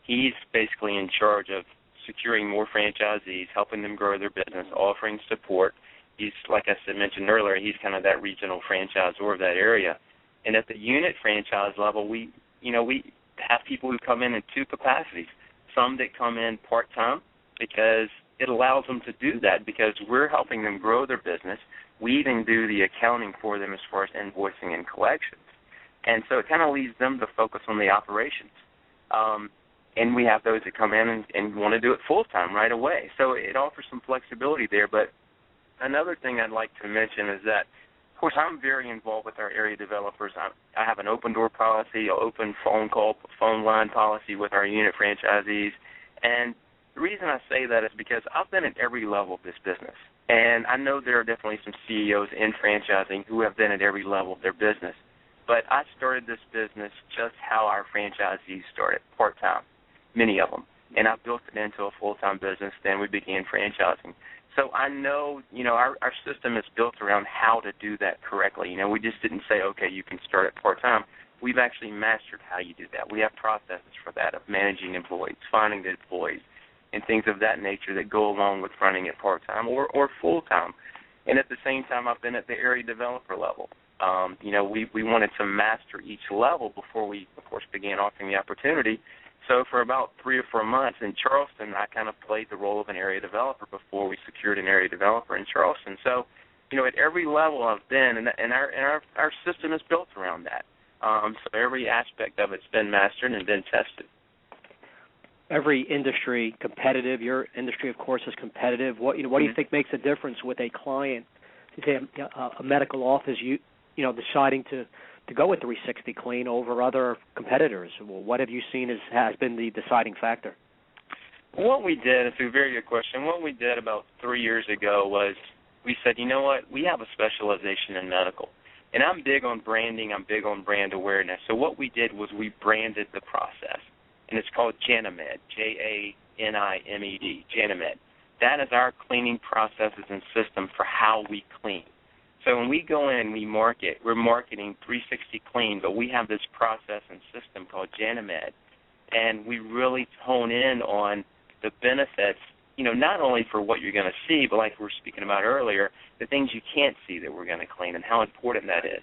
[SPEAKER 7] He's basically in charge of securing more franchisees, helping them grow their business, offering support. He's, like I mentioned earlier, he's kind of that regional franchisor of that area. And at the unit franchise level, we have people who come in two capacities. Some that come in part-time because it allows them to do that because we're helping them grow their business. We even do the accounting for them as far as invoicing and collections. And so it kind of leaves them to focus on the operations. And we have those that come in and want to do it full-time right away. So it offers some flexibility there. But another thing I'd like to mention is that, of course, I'm very involved with our area developers. I have an open-door policy, an open phone line policy with our unit franchisees. And the reason I say that is because I've been at every level of this business. And I know there are definitely some CEOs in franchising who have been at every level of their business. But I started this business just how our franchisees started, part-time, many of them. And I built it into a full-time business. Then we began franchising. So I know, our system is built around how to do that correctly. We just didn't say, okay, you can start at part-time. We've actually mastered how you do that. We have processes for that, of managing employees, finding the employees, and things of that nature that go along with running it part-time or full-time. And at the same time, I've been at the area developer level. We wanted to master each level before we, of course, began offering the opportunity. So for about 3 or 4 months in Charleston, I kind of played the role of an area developer before we secured an area developer in Charleston. So, at every level I've been, and our system is built around that. So every aspect of it's been mastered and been tested.
[SPEAKER 4] Every industry competitive. Your industry, of course, is competitive. What do you think makes a difference with a client, say a medical office, deciding to go with 360 Clean over other competitors? What have you seen has been the deciding factor?
[SPEAKER 7] What we did, it's a very good question. What we did about 3 years ago was we said, you know what, we have a specialization in medical. And I'm big on branding. I'm big on brand awareness. So what we did was we branded the process. And it's called JANIMED, JANIMED, JANIMED. That is our cleaning processes and system for how we clean. So when we go in and we market, we're marketing 360 Clean, but we have this process and system called JANIMED. And we really hone in on the benefits, not only for what you're going to see, but like we were speaking about earlier, the things you can't see that we're going to clean and how important that is.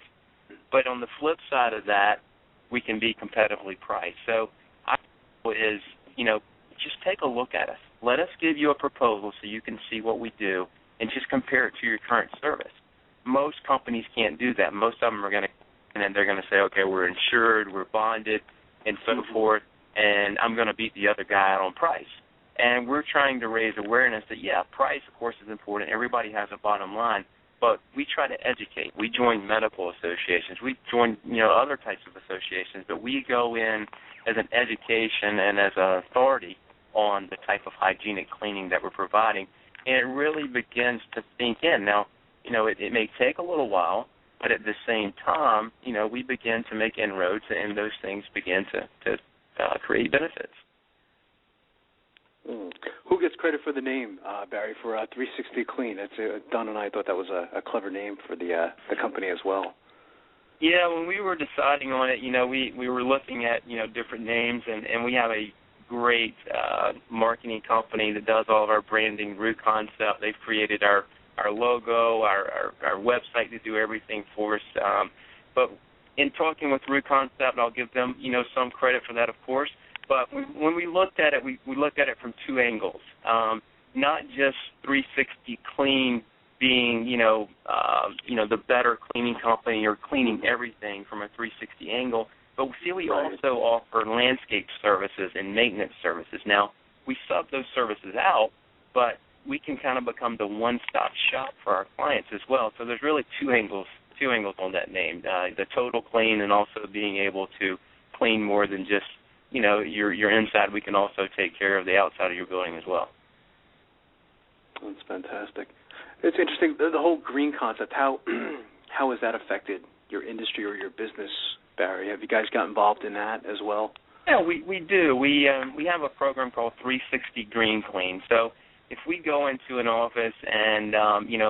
[SPEAKER 7] But on the flip side of that, we can be competitively priced. So is, just take a look at us. Let us give you a proposal so you can see what we do and just compare it to your current service. Most companies can't do that. Most of them are going to, and then they're going to say, okay, we're insured, we're bonded, and so forth, and I'm going to beat the other guy out on price. And we're trying to raise awareness that, price, of course, is important. Everybody has a bottom line, but we try to educate. We join medical associations. We join, other types of associations, but we go in as an education and as an authority on the type of hygienic cleaning that we're providing, and it really begins to sink in. Now, it may take a little while, but at the same time, we begin to make inroads, and those things begin to create benefits.
[SPEAKER 2] Who gets credit for the name, Barry, for 360 Clean? Don and I thought that was a clever name for the company as well.
[SPEAKER 7] Yeah, when we were deciding on it, we were looking at, different names, and we have a great marketing company that does all of our branding, Root Concept. They've created our logo, our website to do everything for us. But in talking with Root Concept, I'll give them, some credit for that, of course. But when we looked at it, we looked at it from two angles. Not just 360 Clean being, the better cleaning company or cleaning everything from a 360 angle, but we also offer landscape services and maintenance services. Now, we sub those services out, but we can kind of become the one-stop shop for our clients as well. So there's really two angles on that name, the total clean and also being able to clean more than just, your inside. We can also take care of the outside of your building as well.
[SPEAKER 2] That's fantastic. It's interesting, the whole green concept. How has that affected your industry or your business, Barry? Have you guys got involved in that as well?
[SPEAKER 7] Yeah, we do. We have a program called 360 Green Clean. So if we go into an office and,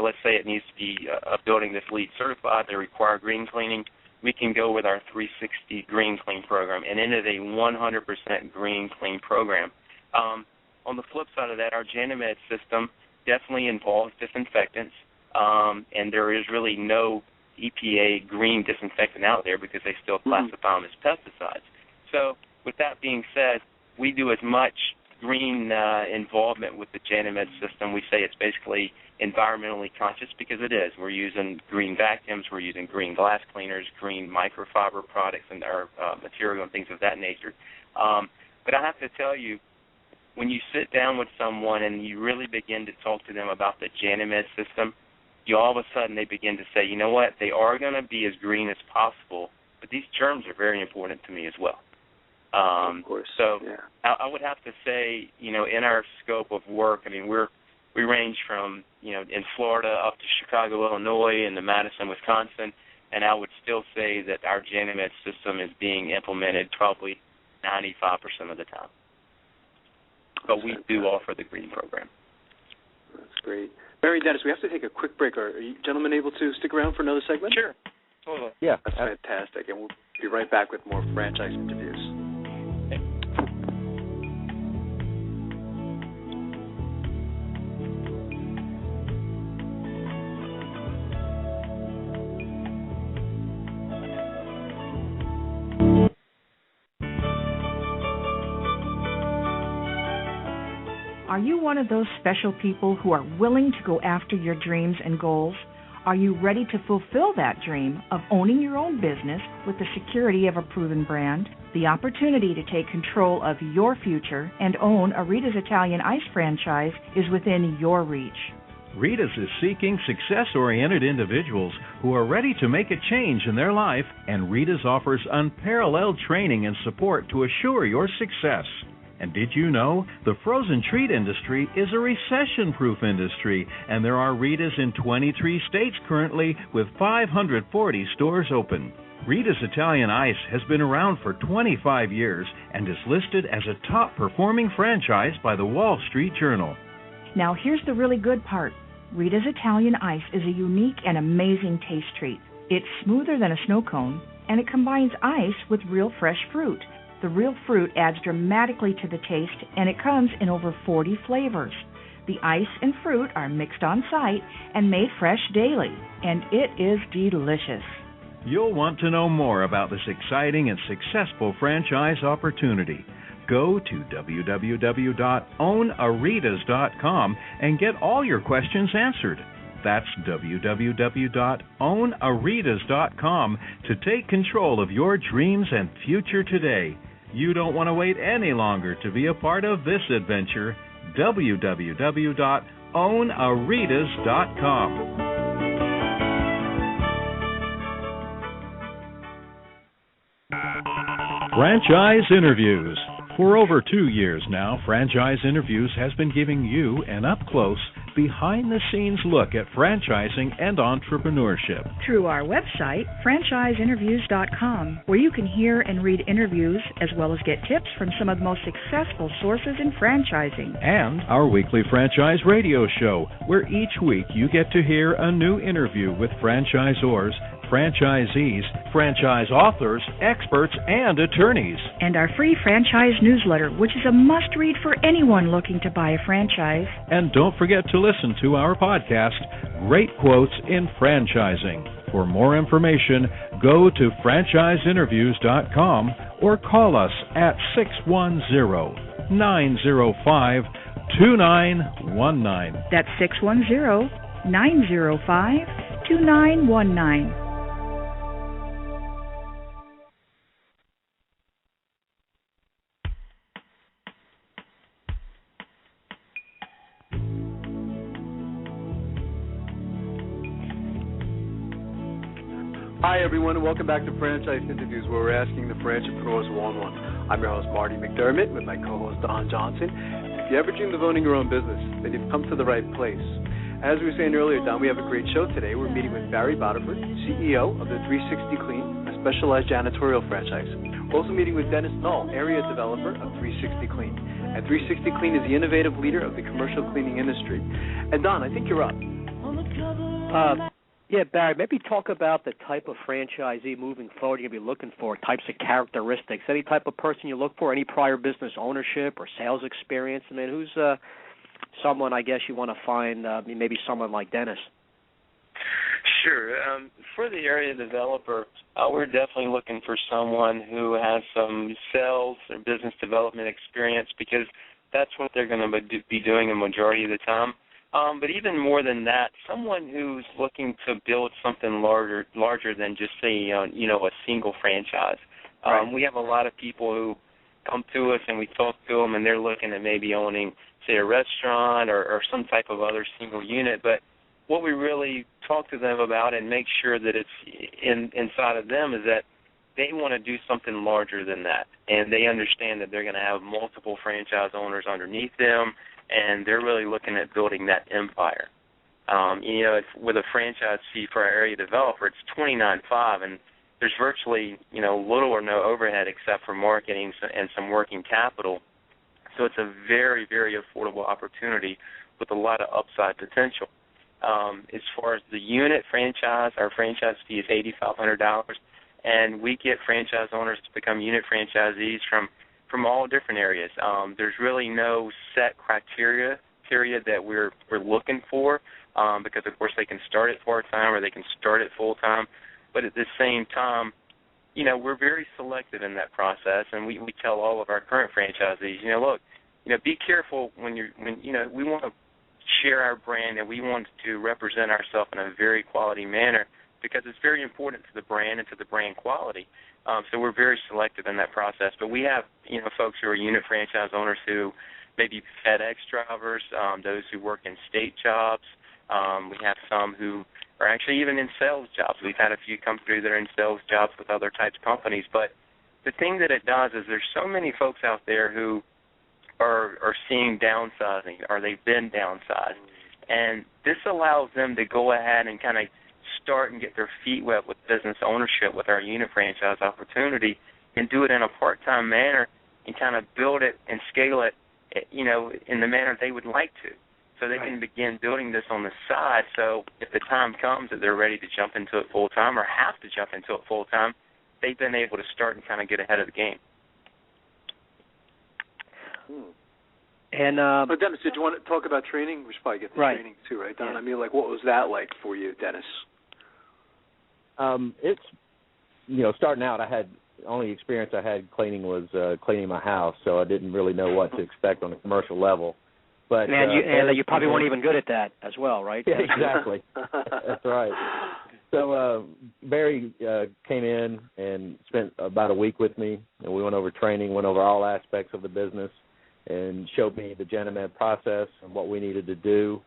[SPEAKER 7] let's say it needs to be a building that's LEED certified, they require green cleaning, we can go with our 360 Green Clean program, and it is a 100% green clean program. On the flip side of that, our JaniMed system definitely involves disinfectants, and there is really no EPA green disinfectant out there because they still classify them as pesticides. So with that being said, we do as much green involvement with the JaniMed system. We say it's basically environmentally conscious because it is. We're using green vacuums, we're using green glass cleaners, green microfiber products and our material and things of that nature. But I have to tell you, when you sit down with someone and you really begin to talk to them about the JaniMed system, all of a sudden they begin to say, you know what, they are going to be as green as possible, but these germs are very important to me as well.
[SPEAKER 2] Of course.
[SPEAKER 7] So I would have to say, in our scope of work, we range from, in Florida up to Chicago, Illinois, and to Madison, Wisconsin, and I would still say that our JaniMed system is being implemented probably 95% of the time. But we do offer the green program.
[SPEAKER 2] That's great. Barry, Dennis, we have to take a quick break. Are you gentlemen able to stick around for another segment?
[SPEAKER 7] Sure. Totally.
[SPEAKER 8] Yeah.
[SPEAKER 2] That's fantastic. And we'll be right back with more franchise interviews.
[SPEAKER 1] Are you one of those special people who are willing to go after your dreams and goals? Are you ready to fulfill that dream of owning your own business with the security of a proven brand? The opportunity to take control of your future and own a Rita's Italian Ice franchise is within your reach.
[SPEAKER 3] Rita's is seeking success-oriented individuals who are ready to make a change in their life, and Rita's offers unparalleled training and support to assure your success. And did you know the frozen treat industry is a recession-proof industry, and there are Rita's in 23 states currently with 540 stores open. Rita's Italian Ice has been around for 25 years and is listed as a top-performing franchise by the Wall Street Journal.
[SPEAKER 1] Now here's the really good part. Rita's Italian Ice is a unique and amazing taste treat. It's smoother than a snow cone, and it combines ice with real fresh fruit. The real fruit adds dramatically to the taste, and it comes in over 40 flavors. The ice and fruit are mixed on site and made fresh daily, and it is delicious.
[SPEAKER 3] You'll want to know more about this exciting and successful franchise opportunity. Go to www.ownaritas.com and get all your questions answered. That's www.ownaritas.com to take control of your dreams and future today. You don't want to wait any longer to be a part of this adventure. www.ownaritas.com. Franchise Interviews. For over 2 years now, Franchise Interviews has been giving you an up-close, behind-the-scenes look at franchising and entrepreneurship.
[SPEAKER 1] Through our website, franchiseinterviews.com, where you can hear and read interviews as well as get tips from some of the most successful sources in franchising.
[SPEAKER 3] And our weekly franchise radio show, where each week you get to hear a new interview with franchisors, franchisees, franchise authors, experts, and attorneys.
[SPEAKER 1] And our free franchise newsletter, which is a must-read for anyone looking to buy a franchise.
[SPEAKER 3] And don't forget to listen to our podcast, Great Quotes in Franchising. For more information, go to franchiseinterviews.com or call us at 610-905-2919.
[SPEAKER 1] That's 610-905-2919.
[SPEAKER 2] Hi, everyone, and welcome back to Franchise Interviews, where we're asking the Franchipreneurs one-on-one. I'm your host, Marty McDermott, with my co-host, Don Johnson. If you ever dreamed of owning your own business, then you've come to the right place. As we were saying earlier, Don, we have a great show today. We're meeting with Barry Bodiford, CEO of the 360clean, a specialized janitorial franchise. We're also meeting with Dennis Null, area developer of 360clean. And 360clean is the innovative leader of the commercial cleaning industry. And Don, I think you're up.
[SPEAKER 4] Yeah, Barry, maybe talk about the type of franchisee moving forward you're going to be looking for, types of characteristics, any type of person you look for, any prior business ownership or sales experience. I mean, who's someone, I guess, you want to find, maybe someone like Dennis?
[SPEAKER 7] Sure. For the area developer, we're definitely looking for someone who has some sales or business development experience, because that's what they're going to be doing a majority of the time. But even more than that, someone who's looking to build something larger than just, say, a single franchise.
[SPEAKER 4] Right.
[SPEAKER 7] We have a lot of people who come to us and we talk to them, and they're looking at maybe owning, say, a restaurant or some type of other single unit. But what we really talk to them about and make sure that it's inside of them is that they want to do something larger than that, and they understand that they're going to have multiple franchise owners underneath them, and they're really looking at building that empire. It's, with a franchise fee for our area developer, it's $29.5, and there's virtually, little or no overhead except for marketing and some working capital. So it's a very, very affordable opportunity with a lot of upside potential. As far as the unit franchise, our franchise fee is $8,500, and we get franchise owners to become unit franchisees from all different areas. There's really no set criteria that we're looking for, because, of course, they can start at part-time or they can start at full-time. But at the same time, we're very selective in that process, and we tell all of our current franchisees, look, be careful when we want to share our brand, and we want to represent ourselves in a very quality manner, because it's very important to the brand and to the brand quality. So we're very selective in that process. But we have, folks who are unit franchise owners who may be FedEx drivers, those who work in state jobs. We have some who are actually even in sales jobs. We've had a few come through that are in sales jobs with other types of companies. But the thing that it does is there's so many folks out there who are seeing downsizing, or they've been downsized. And this allows them to go ahead and kind of start and get their feet wet with business ownership with our unit franchise opportunity, and do it in a part-time manner and kind of build it and scale it, in the manner they would like to. So they can begin building this on the side, so if the time comes that they're ready to jump into it full-time or have to jump into it full-time, they've been able to start and kind of get ahead of the game.
[SPEAKER 4] And
[SPEAKER 2] but Dennis, did you want to talk about training? We should probably get the training too, right, Don? Yeah. I mean, what was that like for you, Dennis?
[SPEAKER 8] It's, starting out, only experience I had cleaning was cleaning my house, so I didn't really know what to expect on a commercial level. But
[SPEAKER 4] you probably weren't even good at that as well, right?
[SPEAKER 8] Yeah, exactly. That's right. So Barry came in and spent about a week with me, and we went over training, went over all aspects of the business, and showed me the Genomed process and what we needed to do,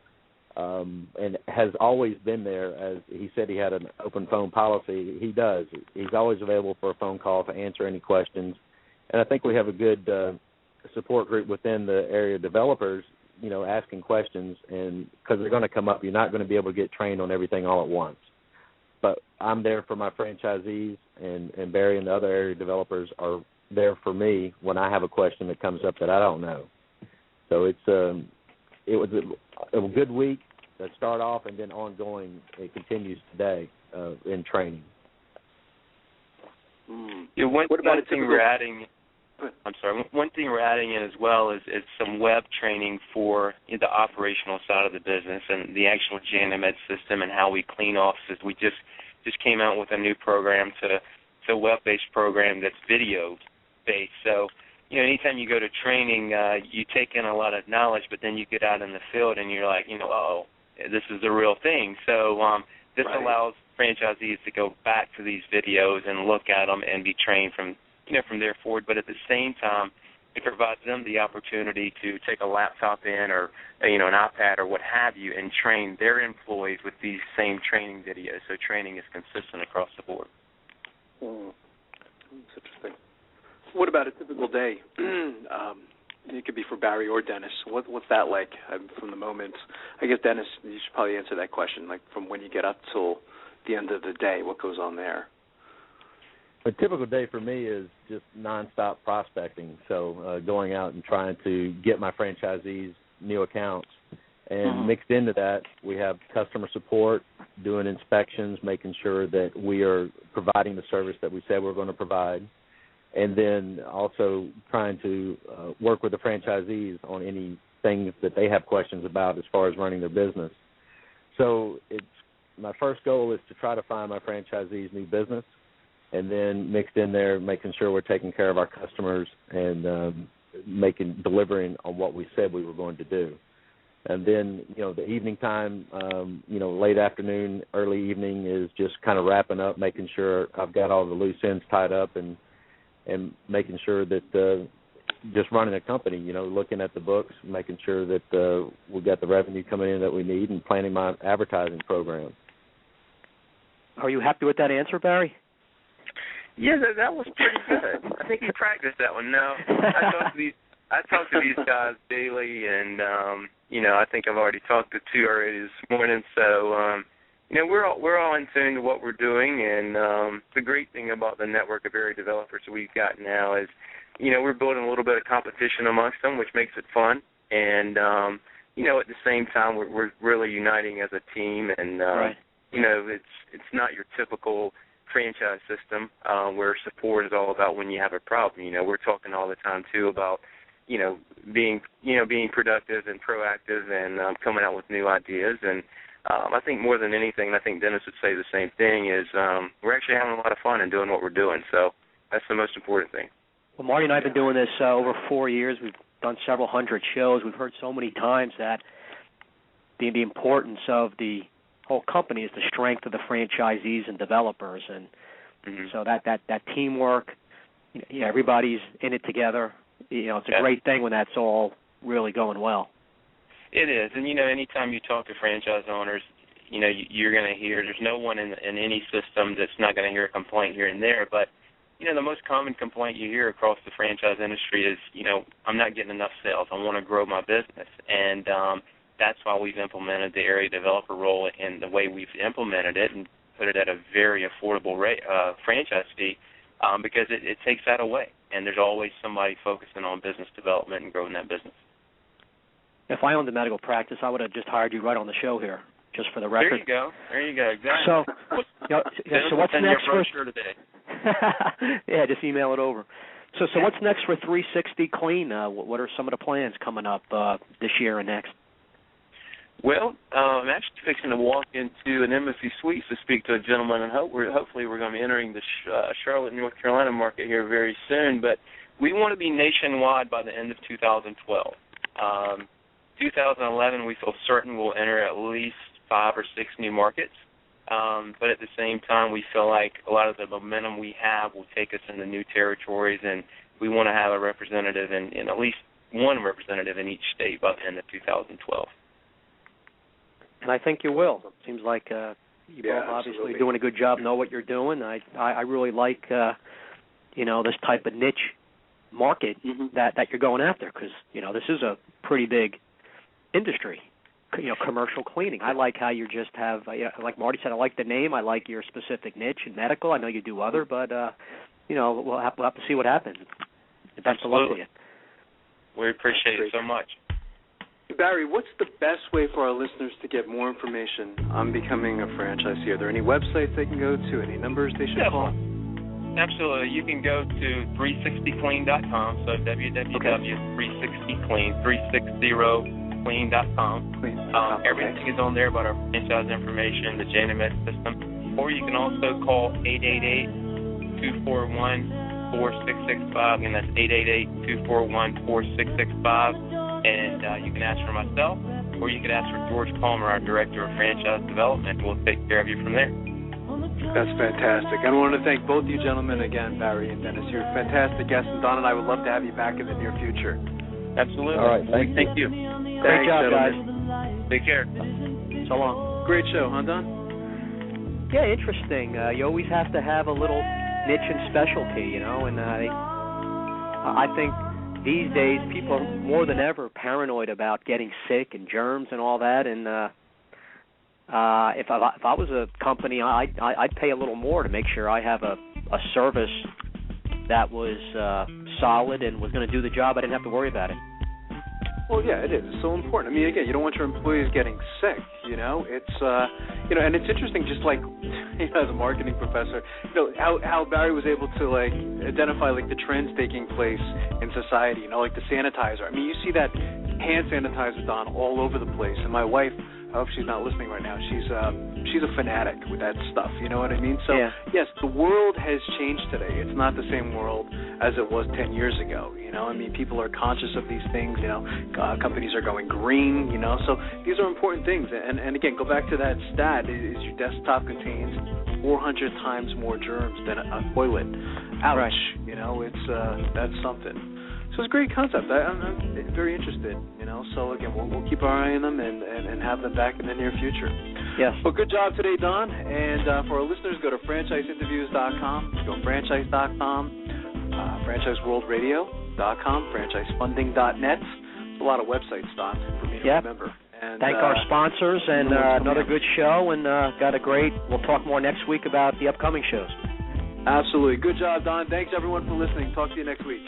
[SPEAKER 8] and has always been there. As he said, he had an open phone policy. He does. He's always available for a phone call to answer any questions. And I think we have a good support group within the area developers asking questions, and because they're going to come up, you're not going to be able to get trained on everything all at once. But I'm there for my franchisees, and Barry and the other area developers are there for me when I have a question that comes up that I don't know. So it was a good week to start off, and then ongoing, it continues today in training.
[SPEAKER 7] Yeah, one thing we're adding. I'm sorry. One thing we're adding in as well is some web training for the operational side of the business and the actual JanaMed system and how we clean offices. We just came out with a new program. It's a web-based program that's video-based. So, anytime you go to training, you take in a lot of knowledge, but then you get out in the field and you're like, oh, this is the real thing. So this allows franchisees to go back to these videos and look at them and be trained from there forward. But at the same time, it provides them the opportunity to take a laptop in or an iPad or what have you and train their employees with these same training videos. So training is consistent across the board.
[SPEAKER 2] That's interesting. What about a typical day? It could be for Barry or Dennis. What's that like from the moment? I guess, Dennis, you should probably answer that question, like from when you get up till the end of the day, what goes on there?
[SPEAKER 8] A typical day for me is just nonstop prospecting, so going out and trying to get my franchisees new accounts. And mixed into that, we have customer support, doing inspections, making sure that we are providing the service that we said we're going to provide, and then also trying to work with the franchisees on anything that they have questions about as far as running their business. So my first goal is to try to find my franchisees new business, and then mixed in there, making sure we're taking care of our customers and delivering on what we said we were going to do. And then, the evening time, late afternoon, early evening is just kind of wrapping up, making sure I've got all the loose ends tied up and making sure that just running a company, looking at the books, making sure that we've got the revenue coming in that we need and planning my advertising program.
[SPEAKER 4] Are you happy with that answer, Barry?
[SPEAKER 7] Yeah, that was pretty good. I think you practiced that one. No, I talk to these guys daily, and I think I've already talked to two already this morning. So we're all in tune to what we're doing, and the great thing about the network of area developers we've got now is, we're building a little bit of competition amongst them, which makes it fun, and at the same time we're really uniting as a team, and it's not your typical franchise system where support is all about when you have a problem. We're talking all the time too about being productive and proactive and coming out with new ideas. And I think more than anything, I think Dennis would say the same thing, is we're actually having a lot of fun in doing what we're doing. So that's the most important thing.
[SPEAKER 4] Well, Marty and I have been doing this over 4 years. We've done several hundred shows. We've heard so many times that the importance of the whole company is the strength of the franchisees and developers, and so that teamwork, everybody's in it together. It's a great thing when that's all really going well.
[SPEAKER 7] It is, and anytime you talk to franchise owners, you're going to hear there's no one in any system that's not going to hear a complaint here and there, but the most common complaint you hear across the franchise industry is, I'm not getting enough sales. I want to grow my business, and that's why we've implemented the area developer role in the way we've implemented it and put it at a very affordable rate, franchise fee, because it takes that away. And there's always somebody focusing on business development and growing that business.
[SPEAKER 4] If I owned a medical practice, I would have just hired you right on the show here, just for the record.
[SPEAKER 7] There you go. Exactly.
[SPEAKER 4] So what's next for
[SPEAKER 7] today?
[SPEAKER 4] Yeah, just email it over. So what's next for 360 Clean? What are some of the plans coming up this year and next?
[SPEAKER 7] Well, I'm actually fixing to walk into an Embassy Suites to speak to a gentleman, and hopefully we're going to be entering the Charlotte, North Carolina market here very soon. But we want to be nationwide by the end of 2012. 2011, we feel certain we'll enter at least 5 or 6 new markets. But at the same time, we feel like a lot of the momentum we have will take us into new territories, and we want to have a representative in at least one representative in each state by the end of 2012.
[SPEAKER 4] And I think you will. It seems like you both obviously doing a good job, know what you're doing. I really like, this type of niche market that you're going after, because, this is a pretty big industry. Commercial cleaning. I like how you just have, like Marty said, I like the name. I like your specific niche in medical. I know you do other, but we'll have to see what happens. Best of luck to you.
[SPEAKER 7] We appreciate it so much.
[SPEAKER 2] Barry, what's the best way for our listeners to get more information on becoming a franchisee? Are there any websites they can go to, any numbers they should call?
[SPEAKER 7] Absolutely. You can go to 360clean.com, so www.360clean, 360clean.com. Everything is on there about our franchise information, the JNMS system, or you can also call 888-241-4665, and that's 888-241-4665. And you can ask for myself, or you can ask for George Palmer, our Director of Franchise Development. We'll take care of you from there.
[SPEAKER 2] That's fantastic. I want to thank both you gentlemen again, Barry and Dennis. You're fantastic guests, and Don and I would love to have you back in the near future.
[SPEAKER 7] Absolutely.
[SPEAKER 8] All right, thank you.
[SPEAKER 4] Great job, guys.
[SPEAKER 7] Take care.
[SPEAKER 4] So long.
[SPEAKER 2] Great show, huh, Don?
[SPEAKER 4] Yeah, interesting. You always have to have a little niche and specialty, and I think these days people are more than ever paranoid about getting sick and germs and all that, and if I was a company, I'd pay a little more to make sure I have a service that was solid and was going to do the job. I didn't have to worry about it.
[SPEAKER 2] Well, yeah, it is. It's so important. I mean, again, you don't want your employees getting sick, It's, and it's interesting, just like, as a marketing professor, how Barry was able to, identify, the trends taking place in society, like the sanitizer. I mean, you see that hand sanitizer, Don, all over the place. And my wife, I hope she's not listening right now, she's a fanatic with that stuff, you know what I mean? So, yes, the world has changed today. It's not the same world as it was 10 years ago, I mean, people are conscious of these things, companies are going green, so these are important things. And again, go back to that stat, is your desktop contains 400 times more germs than a toilet. Ouch,
[SPEAKER 4] right.
[SPEAKER 2] It's that's something. So it's a great concept. I'm very interested, So, again, we'll keep our eye on them and have them back in the near future.
[SPEAKER 4] Yes.
[SPEAKER 2] Well, good job today, Don. And for our listeners, go to franchiseinterviews.com, go franchise.com, franchiseworldradio.com, franchisefunding.net. There's a lot of websites, Don, for me to remember. And,
[SPEAKER 4] thank our sponsors, and another good show, and we'll talk more next week about the upcoming shows.
[SPEAKER 2] Absolutely. Good job, Don. Thanks, everyone, for listening. Talk to you next week.